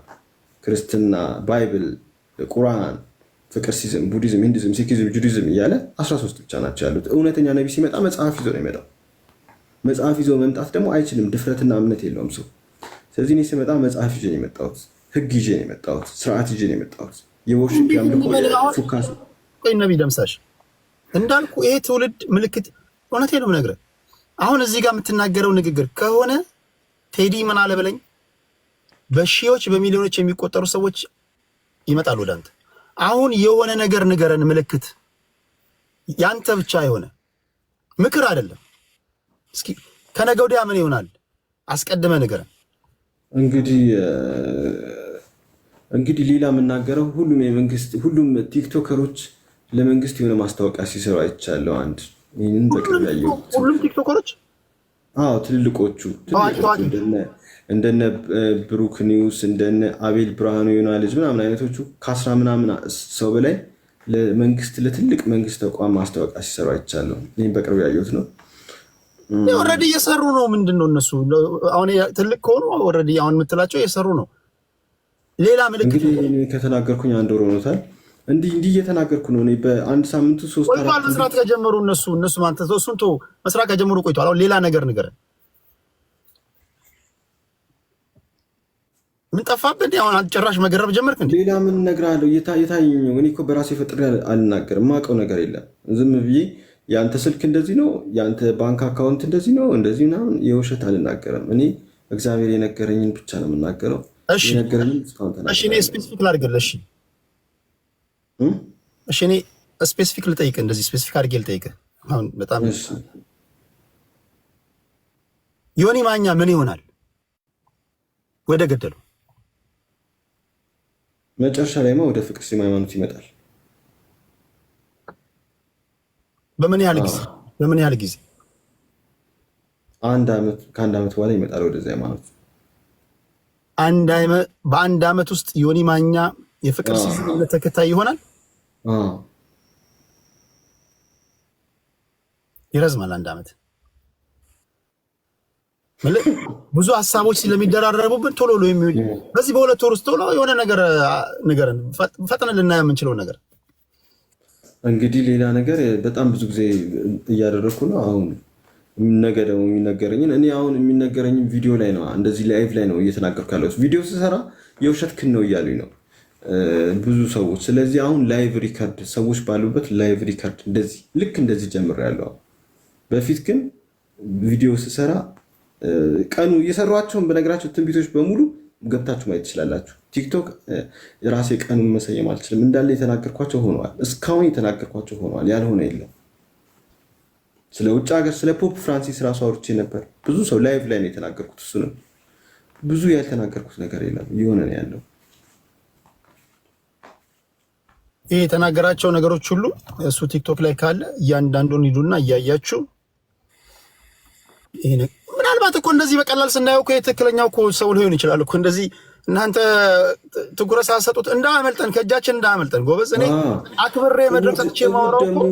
ክርስትና፣ ባይብል፣ ቁርአን፣ ፍቅር ሲዝም፣ ቡዲዝም፣ ሂንዱዝም፣ ሲኪዝም፣ ጁዲዝም እያለ 13 ብቻ ናቸው ያሉት። እውነተኛ ነቢይ ሲመጣ መጽሐፍ ይዞ ነው የሚመጣው። መጽሐፍ ይዞ መምጣት ደግሞ አይችልም። ድፍረትና እምነት የለውም ሰው። ስለዚህ እኔ ስመጣ መጽሐፍ ይዤ ነው የመጣሁት። ህግ ይዤ ነው የመጣሁት። ስርዓት ይዤ ነው የመጣሁት። የወርሽፕ ያምልኮ ፉካስ። ቆይ ነቢይ ደምሳሽ እንዳልኩ ይሄ ትውልድ ምልክት እውነቴን ነው የምነግርህ። አሁን እዚህ ጋር የምትናገረው ንግግር ከሆነ ቴዲ ምን አለ በለኝ፣ በሺዎች በሚሊዮኖች የሚቆጠሩ ሰዎች ይመጣሉ ወደ አንተ። አሁን የሆነ ነገር ንገረን፣ ምልክት ያንተ ብቻ የሆነ ምክር አይደለም። እስኪ ከነገ ወዲያ ምን ይሆናል አስቀድመ ንገረን። እንግዲህ ሌላ የምናገረው ሁሉም ቲክቶከሮች ለመንግስት የሆነ ማስታወቂያ ሲሰሩ አይቻለሁ። አንድ ይህንን በቅርብ ያየሁት ሁሉም ቲክቶከሮች ትልልቆቹ እንደነ ብሩክ ኒውስ እንደነ አቤል ብርሃኑ የሆና ልጅ ምናምን አይነቶቹ ከ10 ምናምን ሰው በላይ ለትልቅ መንግስት ተቋም ማስታወቂያ ሲሰሩ አይቻለሁ። ይህን በቅርብ ያየሁት ነው። ኦልሬዲ እየሰሩ ነው። ምንድን ነው እነሱ አሁን ትልቅ ከሆኑ ኦልሬዲ አሁን የምትላቸው እየሰሩ ነው። ሌላ ምልክት ከተናገርኩኝ 1 ወር ሆኖታል። እንዲህ እየተናገርኩ ነው። በአንድ ሳምንቱ 3-4 መስራት ከጀመሩ እነሱ መስራት ከጀመሩ ቆይቷል። አሁን ሌላ ነገር ንገረን። ምን ጠፋብን? አሁን ጭራሽ መገረብ ጀመርክ እንዴ? ሌላ ምን እነግርሃለሁ? እየታየኝ ነው። እኔ እኮ በራሴ ፈጥሬ አልናገርም። የማውቀው ነገር የለም። ዝም ብዬ የአንተ ስልክ እንደዚህ ነው፣ የአንተ ባንክ አካውንት እንደዚህ ነው፣ እንደዚህ ምናምን የውሸት አልናገርም። እኔ እግዚአብሔር የነገረኝን ብቻ ነው የምናገረው። እሺ እኔ ስፔሲፊክ ላድርግልህ። እሺ እኔ ስፔሲፊክ ልጠይቅህ፣ እንደዚህ ስፔሲፊክ አድርጌ ልጠይቅህ። አሁን በጣም ዮኒ ማኛ ምን ይሆናል? ወደ ገደሉ መጨረሻ ላይማ ወደ ፍቅር ሲዝም ሃይማኖት ይመጣል። በምን ያህል ጊዜ በምን ያህል ጊዜ? ከአንድ ዓመት በኋላ ይመጣል ወደዚያ ሃይማኖት። በአንድ ዓመት ውስጥ ዮኒ ማኛ የፍቅር ሲዝም ተከታይ ይሆናል። ይረዝማል አንድ ዓመት። ብዙ ሀሳቦች ስለሚደራረቡብን ቶሎ የሚውል በዚህ በሁለት ወር ውስጥ ቶሎ የሆነ ነገር ፈጥነን ልናየው የምንችለው ነገር። እንግዲህ ሌላ ነገር በጣም ብዙ ጊዜ እያደረግኩ ነው። አሁን ነገ ደግሞ የሚነገረኝን እኔ አሁን የሚነገረኝን ቪዲዮ ላይ ነው፣ እንደዚህ ላይቭ ላይ ነው እየተናገርኩ ያለሁት። ቪዲዮ ስሰራ የውሸትክን ነው እያሉኝ ነው ብዙ ሰዎች። ስለዚህ አሁን ላይቭ ሪከርድ ሰዎች ባሉበት ላይቭ ሪከርድ እንደዚህ ልክ እንደዚህ ጀምሬያለሁ። በፊት ግን ቪዲዮ ስሰራ ቀኑ እየሰሯቸውን በነገራቸው ትንቢቶች በሙሉ ገብታችሁ ማየት ትችላላችሁ። ቲክቶክ የራሴ ቀኑን መሰየም አልችልም። እንዳለ የተናገርኳቸው ሆነዋል። እስካሁን የተናገርኳቸው ሆነዋል። ያልሆነ የለም። ስለ ውጭ ሀገር ስለ ፖፕ ፍራንሲስ ራሱ አውርቼ ነበር። ብዙ ሰው ላይቭ ላይ ነው የተናገርኩት። እሱንም ብዙ ያልተናገርኩት ነገር የለም። እየሆነ ነው ያለው። ይህ የተናገራቸው ነገሮች ሁሉ እሱ ቲክቶክ ላይ ካለ እያንዳንዱን ሂዱና እያያችሁ ምናልባት እኮ እንደዚህ በቀላል ስናየው እኮ የትክክለኛው እኮ ሰው ሊሆን ይችላል እኮ። እንደዚህ እናንተ ትኩረት ሳሰጡት እንዳያመልጠን፣ ከእጃችን እንዳያመልጠን። ጎበዝ እኔ አክብሬ መድረክ ሰጥቼ ማውራው እኮ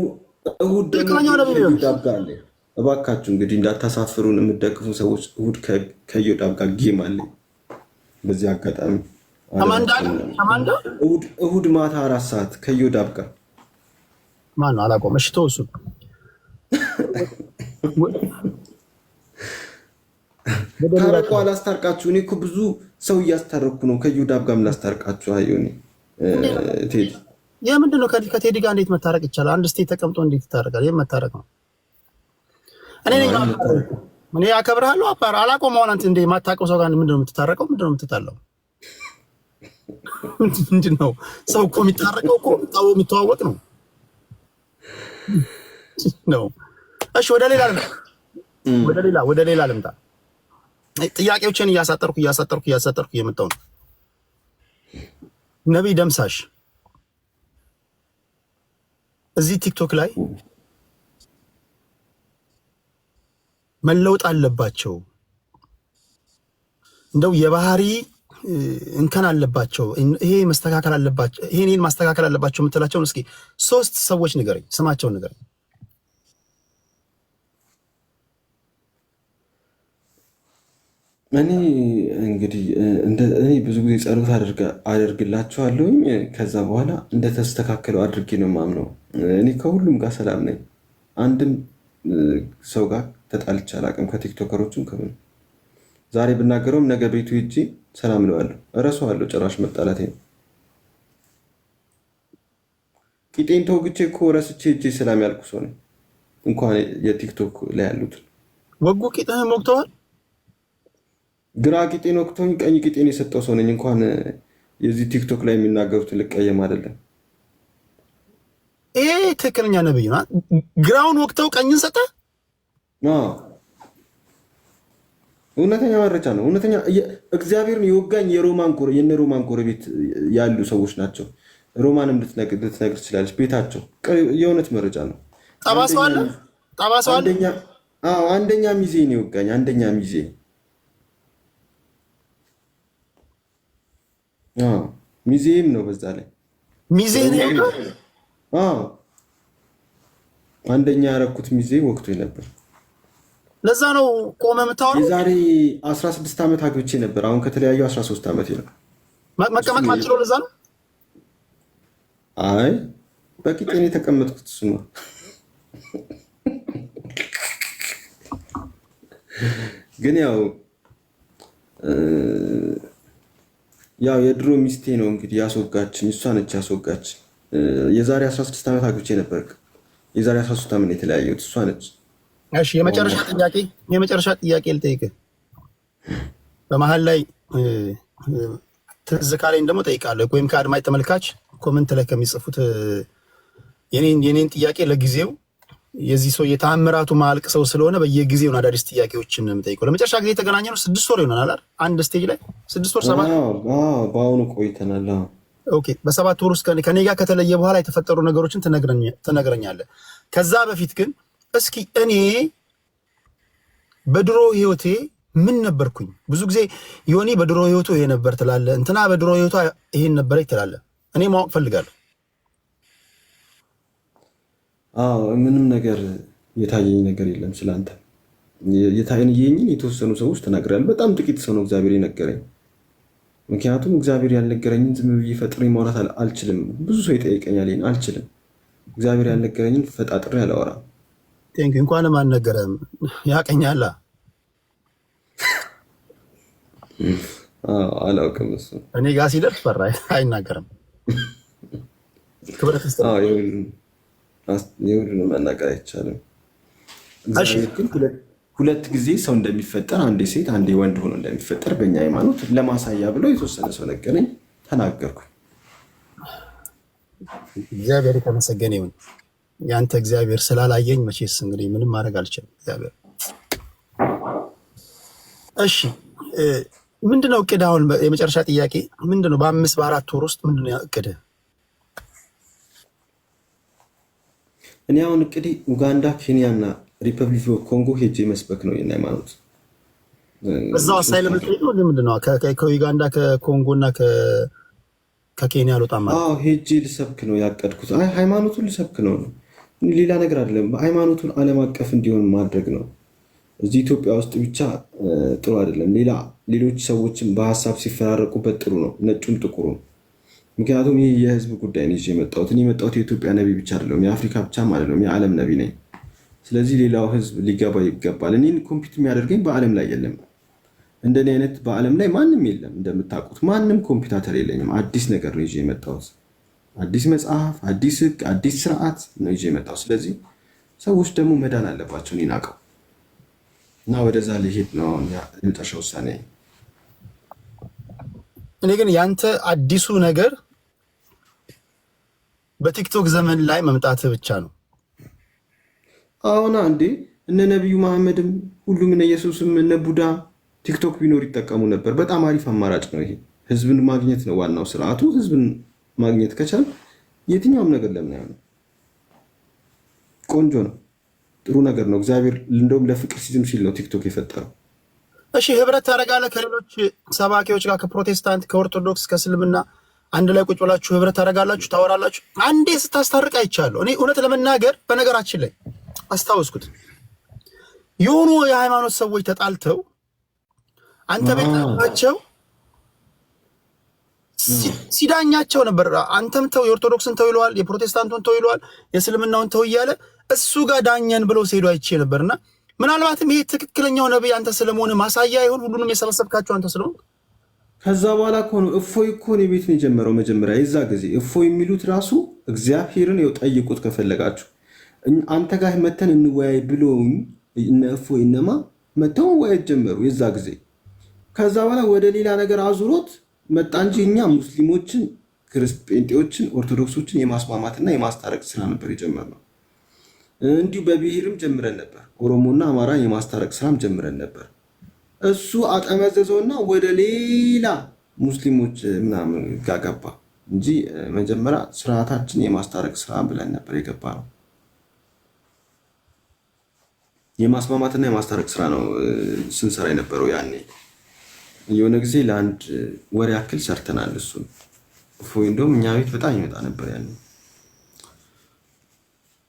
ትክክለኛው ነብይ ነው። እባካችሁ እንግዲህ እንዳታሳፍሩን የምትደግፉ ሰዎች፣ እሑድ ከዮዳብ ጋር ጌም አለኝ። በዚህ አጋጣሚ እሑድ ማታ 4 ሰዓት ከዮዳብ ጋር ማነው አላውቀውም። እሺ ተው እሱን ታረቁ። አላስታርቃችሁ። እኔ እኮ ብዙ ሰው እያስታረኩ ነው። ከዮዳብ ጋር ላስታርቃችሁ። አየሁኝ ቴዲ የምንድን ነው ከቴዲ ጋር እንዴት መታረቅ ይቻላል? አንድ ስቴት ተቀምጦ እንዴት ይታረቃል? ይሄን መታረቅ ነው። እኔ አከብርሃለሁ። አላውቀውም። አሁን አንተ እንደ የማታውቀው ሰው ጋር ምንድን ነው የምትታረቀው? ምንድን ነው የምትጣለው? ምንድን ነው ሰው እኮ የሚታረቀው እኮ የሚተዋወቅ ነው ነው። እሺ ወደ ሌላ ልምጣ። ጥያቄዎችን እያሳጠርኩ እየመጣሁ ነው። ነቢይ ደምሳሽ እዚህ ቲክቶክ ላይ መለውጥ አለባቸው፣ እንደው የባህሪ እንከን አለባቸው፣ ይሄ መስተካከል አለባቸው፣ ይሄን ማስተካከል አለባቸው የምትላቸውን እስኪ 3 ሰዎች ንገረኝ፣ ስማቸውን ንገረኝ። እኔ እንግዲህ እኔ ብዙ ጊዜ ጸሎት አደርግላቸዋለሁኝ። ከዛ በኋላ እንደተስተካከለው አድርጌ ነው የማምነው። እኔ ከሁሉም ጋር ሰላም ነኝ። አንድም ሰው ጋር ተጣልቼ አላውቅም። ከቲክቶከሮችም ከምን ዛሬ ብናገረውም ነገ ቤቱ ሄጄ ሰላም እለዋለሁ። እረሳዋለሁ ጭራሽ መጣላቴ ነው። ቂጤን ተወግቼ እኮ ረስቼ ሄጄ ሰላም ያልኩ ሰው ነኝ። እንኳን የቲክቶክ ላይ ያሉትን ወጉ ቂጥህን ሞክተዋል። ግራ ቂጤን ወቅቶኝ ቀኝ ቂጤን የሰጠው ሰው ነኝ። እንኳን የዚህ ቲክቶክ ላይ የሚናገሩትን ልቀየም አይደለም። ይሄ ትክክለኛ ነብይ ነው። ግራውን ወቅተው ቀኝን ሰጠ። እውነተኛ መረጃ ነው። እውነተኛ እግዚአብሔርን የወጋኝ የነ ሮማን ጎረቤት ያሉ ሰዎች ናቸው። ሮማንም ልትነግር ትችላለች። ቤታቸው የእውነት መረጃ ነው። ጠባሰው አለ። አንደኛ ሚዜ ነው የወጋኝ። አንደኛ ሚዜ ሚዜም ነው። በዛ ላይ ሚዜ ነው። አንደኛ ያረኩት ሚዜ ወቅቱ ነበር። ለዛ ነው ቆመ የምታወራው። የዛሬ 16 ዓመት አግብቼ ነበር። አሁን ከተለያዩ 13 ዓመት ነው። መቀመጥ ማችለው ለዛ ነው። አይ በቂጤን የተቀመጥኩት እሱ ነው። ግን ያው የድሮ ሚስቴ ነው እንግዲህ ያስወጋችኝ። እሷ ነች ያስወጋችኝ። የዛሬ 16 ዓመት አግብቼ ነበር። የዛሬ 13 ዓመት የተለያየሁት እሷ ነች። እሺ የመጨረሻ ጥያቄ ልጠይቅህ። በመሀል ላይ ትዝ ካለኝ ደግሞ ጠይቃለሁ፣ ወይም ከአድማጭ ተመልካች ኮመንት ላይ ከሚጽፉት የኔን ጥያቄ ለጊዜው የዚህ ሰው የተአምራቱ ማልቅ ሰው ስለሆነ በየጊዜው አዳዲስ ጥያቄዎችን የምጠይቀው። ለመጨረሻ ጊዜ የተገናኘ ነው 6 ወር ይሆናል አይደል? አንድ ስቴጅ ላይ 6 ወር 7 በአሁኑ ቆይተናል። ኦኬ በሰባት ወር ውስጥ ከኔ ጋር ከተለየ በኋላ የተፈጠሩ ነገሮችን ትነግረኛለህ። ከዛ በፊት ግን እስኪ እኔ በድሮ ህይወቴ ምን ነበርኩኝ? ብዙ ጊዜ ዮኒ በድሮ ህይወቱ ይሄ ነበር ትላለህ፣ እንትና በድሮ ህይወቷ ይሄን ነበረች ትላለህ። እኔ ማወቅ ፈልጋለሁ። ምንም ነገር የታየኝ ነገር የለም ስላንተ። የታየኝን የተወሰኑ ሰዎች ተናግረዋል። በጣም ጥቂት ሰው ነው እግዚአብሔር የነገረኝ። ምክንያቱም እግዚአብሔር ያልነገረኝን ዝም ብዬ ፈጥሬ ማውራት አልችልም። ብዙ ሰው ይጠይቀኛል፣ አልችልም። እግዚአብሔር ያልነገረኝን ፈጣጥሬ አላወራም። እንኳንም አልነገረም፣ ያቀኛላ። አላውቅም። እሱ እኔ ጋር ሲደርስ ፈራ አይናገርም። ክብረት የሁሉንም መናገር አይቻልም። እግዚአብሔር ግን ሁለት ጊዜ ሰው እንደሚፈጠር አንዴ ሴት አንዴ ወንድ ሆኖ እንደሚፈጠር በእኛ ሃይማኖት ለማሳያ ብለው የተወሰነ ሰው ነገረኝ፣ ተናገርኩ። እግዚአብሔር የተመሰገነ ይሁን። ያንተ እግዚአብሔር ስላላየኝ መቼስ እንግዲህ ምንም ማድረግ አልችልም። እግዚአብሔር እሺ፣ ምንድነው እቅድ? አሁን የመጨረሻ ጥያቄ ምንድነው? በ5 በ4 ወር ውስጥ ምንድነው እቅድ? እኔ አሁን እቅዴ ኡጋንዳ፣ ኬንያ እና ሪፐብሊክ ኦፍ ኮንጎ ሄጄ መስበክ ነው። የእኔ ሃይማኖት እዛው አሳይለም ነው። ምንድነው ከዩጋንዳ ከኮንጎ እና ከኬንያ አልወጣም ማለት? ሄጄ ልሰብክ ነው ያቀድኩት። ሃይማኖቱን ልሰብክ ነው፣ ሌላ ነገር አይደለም። ሃይማኖቱን ዓለም አቀፍ እንዲሆን ማድረግ ነው። እዚህ ኢትዮጵያ ውስጥ ብቻ ጥሩ አይደለም። ሌሎች ሰዎችን በሀሳብ ሲፈራረቁበት ጥሩ ነው፣ ነጩም ጥቁሩም። ምክንያቱም ይህ የህዝብ ጉዳይ ነው ይዤ የመጣሁት። እኔ የመጣሁት የኢትዮጵያ ነቢ ብቻ አይደለም፣ የአፍሪካ ብቻም አይደለም፣ የዓለም ነቢ ነኝ። ስለዚህ ሌላው ህዝብ ሊገባ ይገባል። እኔን ኮምፒት የሚያደርገኝ በዓለም ላይ የለም። እንደኔ አይነት በዓለም ላይ ማንም የለም። እንደምታውቁት ማንም ኮምፒውተር የለኝም። አዲስ ነገር ነው ይዤ የመጣሁት። አዲስ መጽሐፍ፣ አዲስ ህግ፣ አዲስ ስርዓት ነው ይዤ የመጣሁት። ስለዚህ ሰዎች ደግሞ መዳን አለባቸው እኔን አውቀው እና ወደዛ ሊሄድ ነው የመጨረሻ ውሳኔ። እኔ ግን ያንተ አዲሱ ነገር በቲክቶክ ዘመን ላይ መምጣት ብቻ ነው። አሁን አንዴ እነ ነቢዩ መሐመድም ሁሉም እነ ኢየሱስም እነ ቡዳ ቲክቶክ ቢኖር ይጠቀሙ ነበር። በጣም አሪፍ አማራጭ ነው ይሄ። ህዝብን ማግኘት ነው ዋናው ስርዓቱ። ህዝብን ማግኘት ከቻል የትኛውም ነገር ለምን አይሆንም? ቆንጆ ነው፣ ጥሩ ነገር ነው። እግዚአብሔር እንደውም ለፍቅር ሲዝም ሲል ነው ቲክቶክ የፈጠረው። እሺ ህብረት ታደርጋለህ ከሌሎች ሰባኪዎች ጋር፣ ከፕሮቴስታንት፣ ከኦርቶዶክስ፣ ከእስልምና አንድ ላይ ቁጭ ብላችሁ ህብረት ታደርጋላችሁ፣ ታወራላችሁ? አንዴ ስታስታርቅ አይቻለሁ። እኔ እውነት ለመናገር በነገራችን ላይ አስታወስኩት፣ የሆኑ የሃይማኖት ሰዎች ተጣልተው አንተ ቤታቸው ሲዳኛቸው ነበር። አንተም ተው፣ የኦርቶዶክስን ተው ይለዋል፣ የፕሮቴስታንቱን ተው ይለዋል፣ የእስልምናውን ተው እያለ እሱ ጋር ዳኘን ብለው ሲሄዱ አይቼ ነበርና ምናልባትም ይሄ ትክክለኛው ነብይ አንተ ስለመሆን ማሳያ ይሆን? ሁሉንም የሰበሰብካቸው አንተ ስለሆን። ከዛ በኋላ እኮ ነው እፎይ እኮ ነው ቤት ነው የጀመረው። መጀመሪያ የዛ ጊዜ እፎይ የሚሉት ራሱ እግዚአብሔርን ይኸው ጠይቁት ከፈለጋችሁ አንተ ጋር መተን እንወያይ ብሎኝ እነ እፎይ እነማ መተው ወያየት ጀመሩ የዛ ጊዜ። ከዛ በኋላ ወደ ሌላ ነገር አዙሮት መጣ እንጂ እኛ ሙስሊሞችን፣ ጴንጤዎችን፣ ኦርቶዶክሶችን የማስማማትና የማስታረቅ ስራ ነበር የጀመርነው። እንዲሁ በብሔርም ጀምረን ነበር። ኦሮሞና አማራ የማስታረቅ ስራም ጀምረን ነበር። እሱ አጠመዘዘውና ወደ ሌላ ሙስሊሞች ምናምን ጋር ገባ እንጂ መጀመሪያ ስርዓታችን የማስታረቅ ስራ ብለን ነበር የገባ ነው። የማስማማትና የማስታረቅ ስራ ነው ስንሰራ የነበረው ያኔ። የሆነ ጊዜ ለአንድ ወር ያክል ሰርተናል። እሱን እፎይ እንደውም እኛ ቤት በጣም ይመጣ ነበር ያኔ።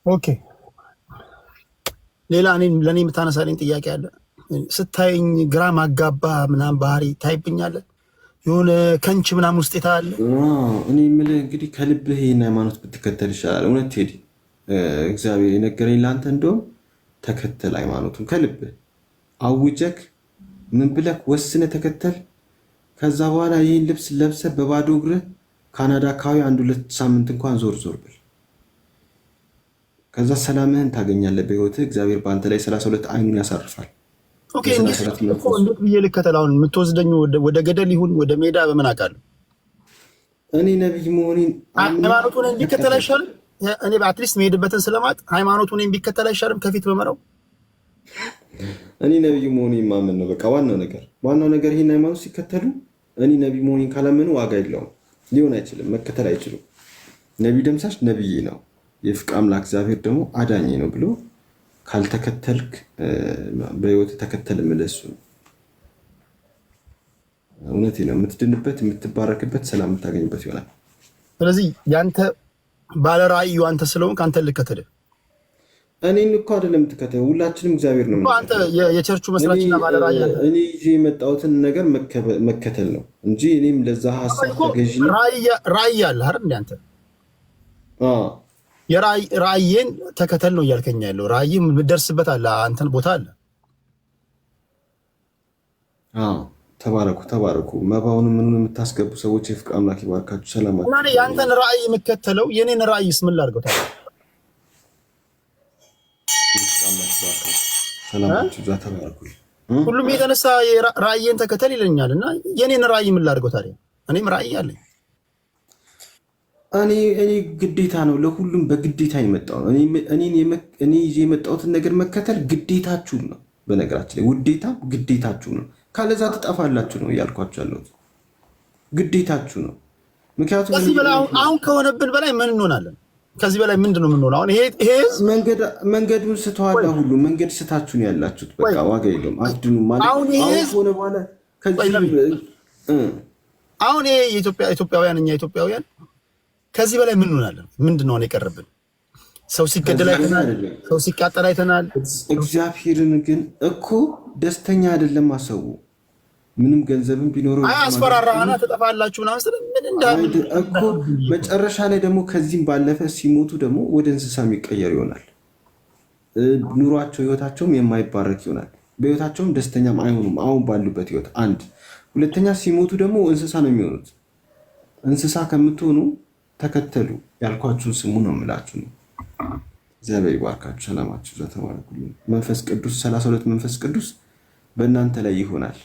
ኦኬ ሌላ ለእኔ የምታነሳልኝ ጥያቄ አለ? ስታይኝ ግራ ማጋባ ምናምን ባህሪ ታይብኛለህ? የሆነ ከንች ምናምን ውስጥ የታለ? እኔ የምልህ እንግዲህ ከልብህ ይህን ሃይማኖት ብትከተል ይሻላል። እውነት ቴዲ፣ እግዚአብሔር የነገረኝ ለአንተ እንደውም ተከተል ሃይማኖቱን ከልብህ አውጀክ ምን ብለክ ወስነ ተከተል። ከዛ በኋላ ይህን ልብስ ለብሰ በባዶ እግርህ ካናዳ አካባቢ 1-2 ሳምንት እንኳን ዞር ዞር ብል። ከዛ ሰላምህን ታገኛለህ በህይወትህ። እግዚአብሔር በአንተ ላይ 32 አይኑን ያሳርፋል። እንዴት ብዬ ልከተል? አሁን የምትወስደኝ ወደ ገደል ይሁን ወደ ሜዳ በምን አውቃለሁ? እኔ ነቢይ መሆኔን ሃይማኖቱን እንዲከተል አይሻልም? እኔ በአትሊስት መሄድበትን ስለማጥ ሃይማኖቱን ቢከተል አይሻልም? ከፊት በመራው እኔ ነቢይ መሆኔን ማመን ነው በቃ ዋናው ነገር። ይህን ሃይማኖት ሲከተሉ እኔ ነቢይ መሆኔን ካላመኑ ዋጋ የለውም። ሊሆን አይችልም፣ መከተል አይችሉም። ነቢይ ደምሳሽ ነቢይ ነው፣ የፍቅር አምላክ እግዚአብሔር ደግሞ አዳኝ ነው ብሎ ካልተከተልክ በህይወት ተከተል ምለሱ ነው። እውነቴ ነው። የምትድንበት የምትባረክበት ሰላም የምታገኝበት ይሆናል። ስለዚህ ያንተ ባለ ራእዩ አንተ ስለሆንክ አንተ ልከተልህ። እኔን እኮ አይደለም የምትከተለው፣ ሁላችንም እግዚአብሔር ነው። አንተ የቸርቹ መስራችና ባለ ራእይ እኔ ይዤ የመጣሁትን ነገር መከተል ነው እንጂ እኔም ለዛ ሀሳብ ተገዥ ነው። ራእይ አለ አይደል እንደ አንተ የራእይን ተከተል ነው እያልከኝ ያለው። ራእይ የምትደርስበት አለ፣ አንተን ቦታ አለ። ተባረኩ ተባረኩ። መባውን ምኑን የምታስገቡ ሰዎች የፍቅር አምላክ ይባርካችሁ። ሰላም እና የአንተን ራእይ የምከተለው የኔን ራእይስ ምን ላድርገው ታዲያ? ሁሉም የተነሳ ራእይን ተከተል ይለኛል እና የኔን ራእይ ምን ላድርገው ታዲያ? እኔም ራእይ አለኝ። እኔ ግዴታ ነው፣ ለሁሉም በግዴታ የመጣው ነው። እኔ ይዤ የመጣሁትን ነገር መከተል ግዴታችሁ ነው። በነገራችን ላይ ውዴታም ግዴታችሁ ነው። ካለዛ ትጠፋላችሁ ነው እያልኳችሁ ያለሁት። ግዴታችሁ ነው። ምክንያቱም ከዚህ በላይ አሁን ከሆነብን በላይ ምን እንሆናለን? ከዚህ በላይ ምንድን ነው የምንሆነው? አሁን ይሄ መንገዱን ስተዋላ ሁሉ መንገድ ስታችሁ ነው ያላችሁት። በቃ ዋጋ የለውም። አትድኑ ማለት አሁን ሆነ በኋላ አሁን ይሄ ኢትዮጵያውያን እኛ ኢትዮጵያውያን ከዚህ በላይ ምን እንሆናለን? ምንድን ነው የቀረብን? ሰው ሲገደል አይተናል። ሰው ሲቃጠል አይተናል። እግዚአብሔርን ግን እኮ ደስተኛ አይደለም አሰቡ። ምንም ገንዘብም ቢኖረው አስፈራራና ተጠፋላችሁ ምናምን ምን እንዳምን እኮ መጨረሻ ላይ ደግሞ ከዚህም ባለፈ ሲሞቱ ደግሞ ወደ እንስሳ የሚቀየር ይሆናል። ኑሯቸው ህይወታቸውም የማይባረክ ይሆናል። በህይወታቸውም ደስተኛም አይሆኑም። አሁን ባሉበት ህይወት አንድ ሁለተኛ ሲሞቱ ደግሞ እንስሳ ነው የሚሆኑት። እንስሳ ከምትሆኑ ተከተሉ ያልኳችሁን ስሙ ነው የምላችሁ ነው። እግዚአብሔር ይባርካችሁ። ሰላማችሁ ዘተባረኩልኝ። መንፈስ ቅዱስ 32 መንፈስ ቅዱስ በእናንተ ላይ ይሆናል።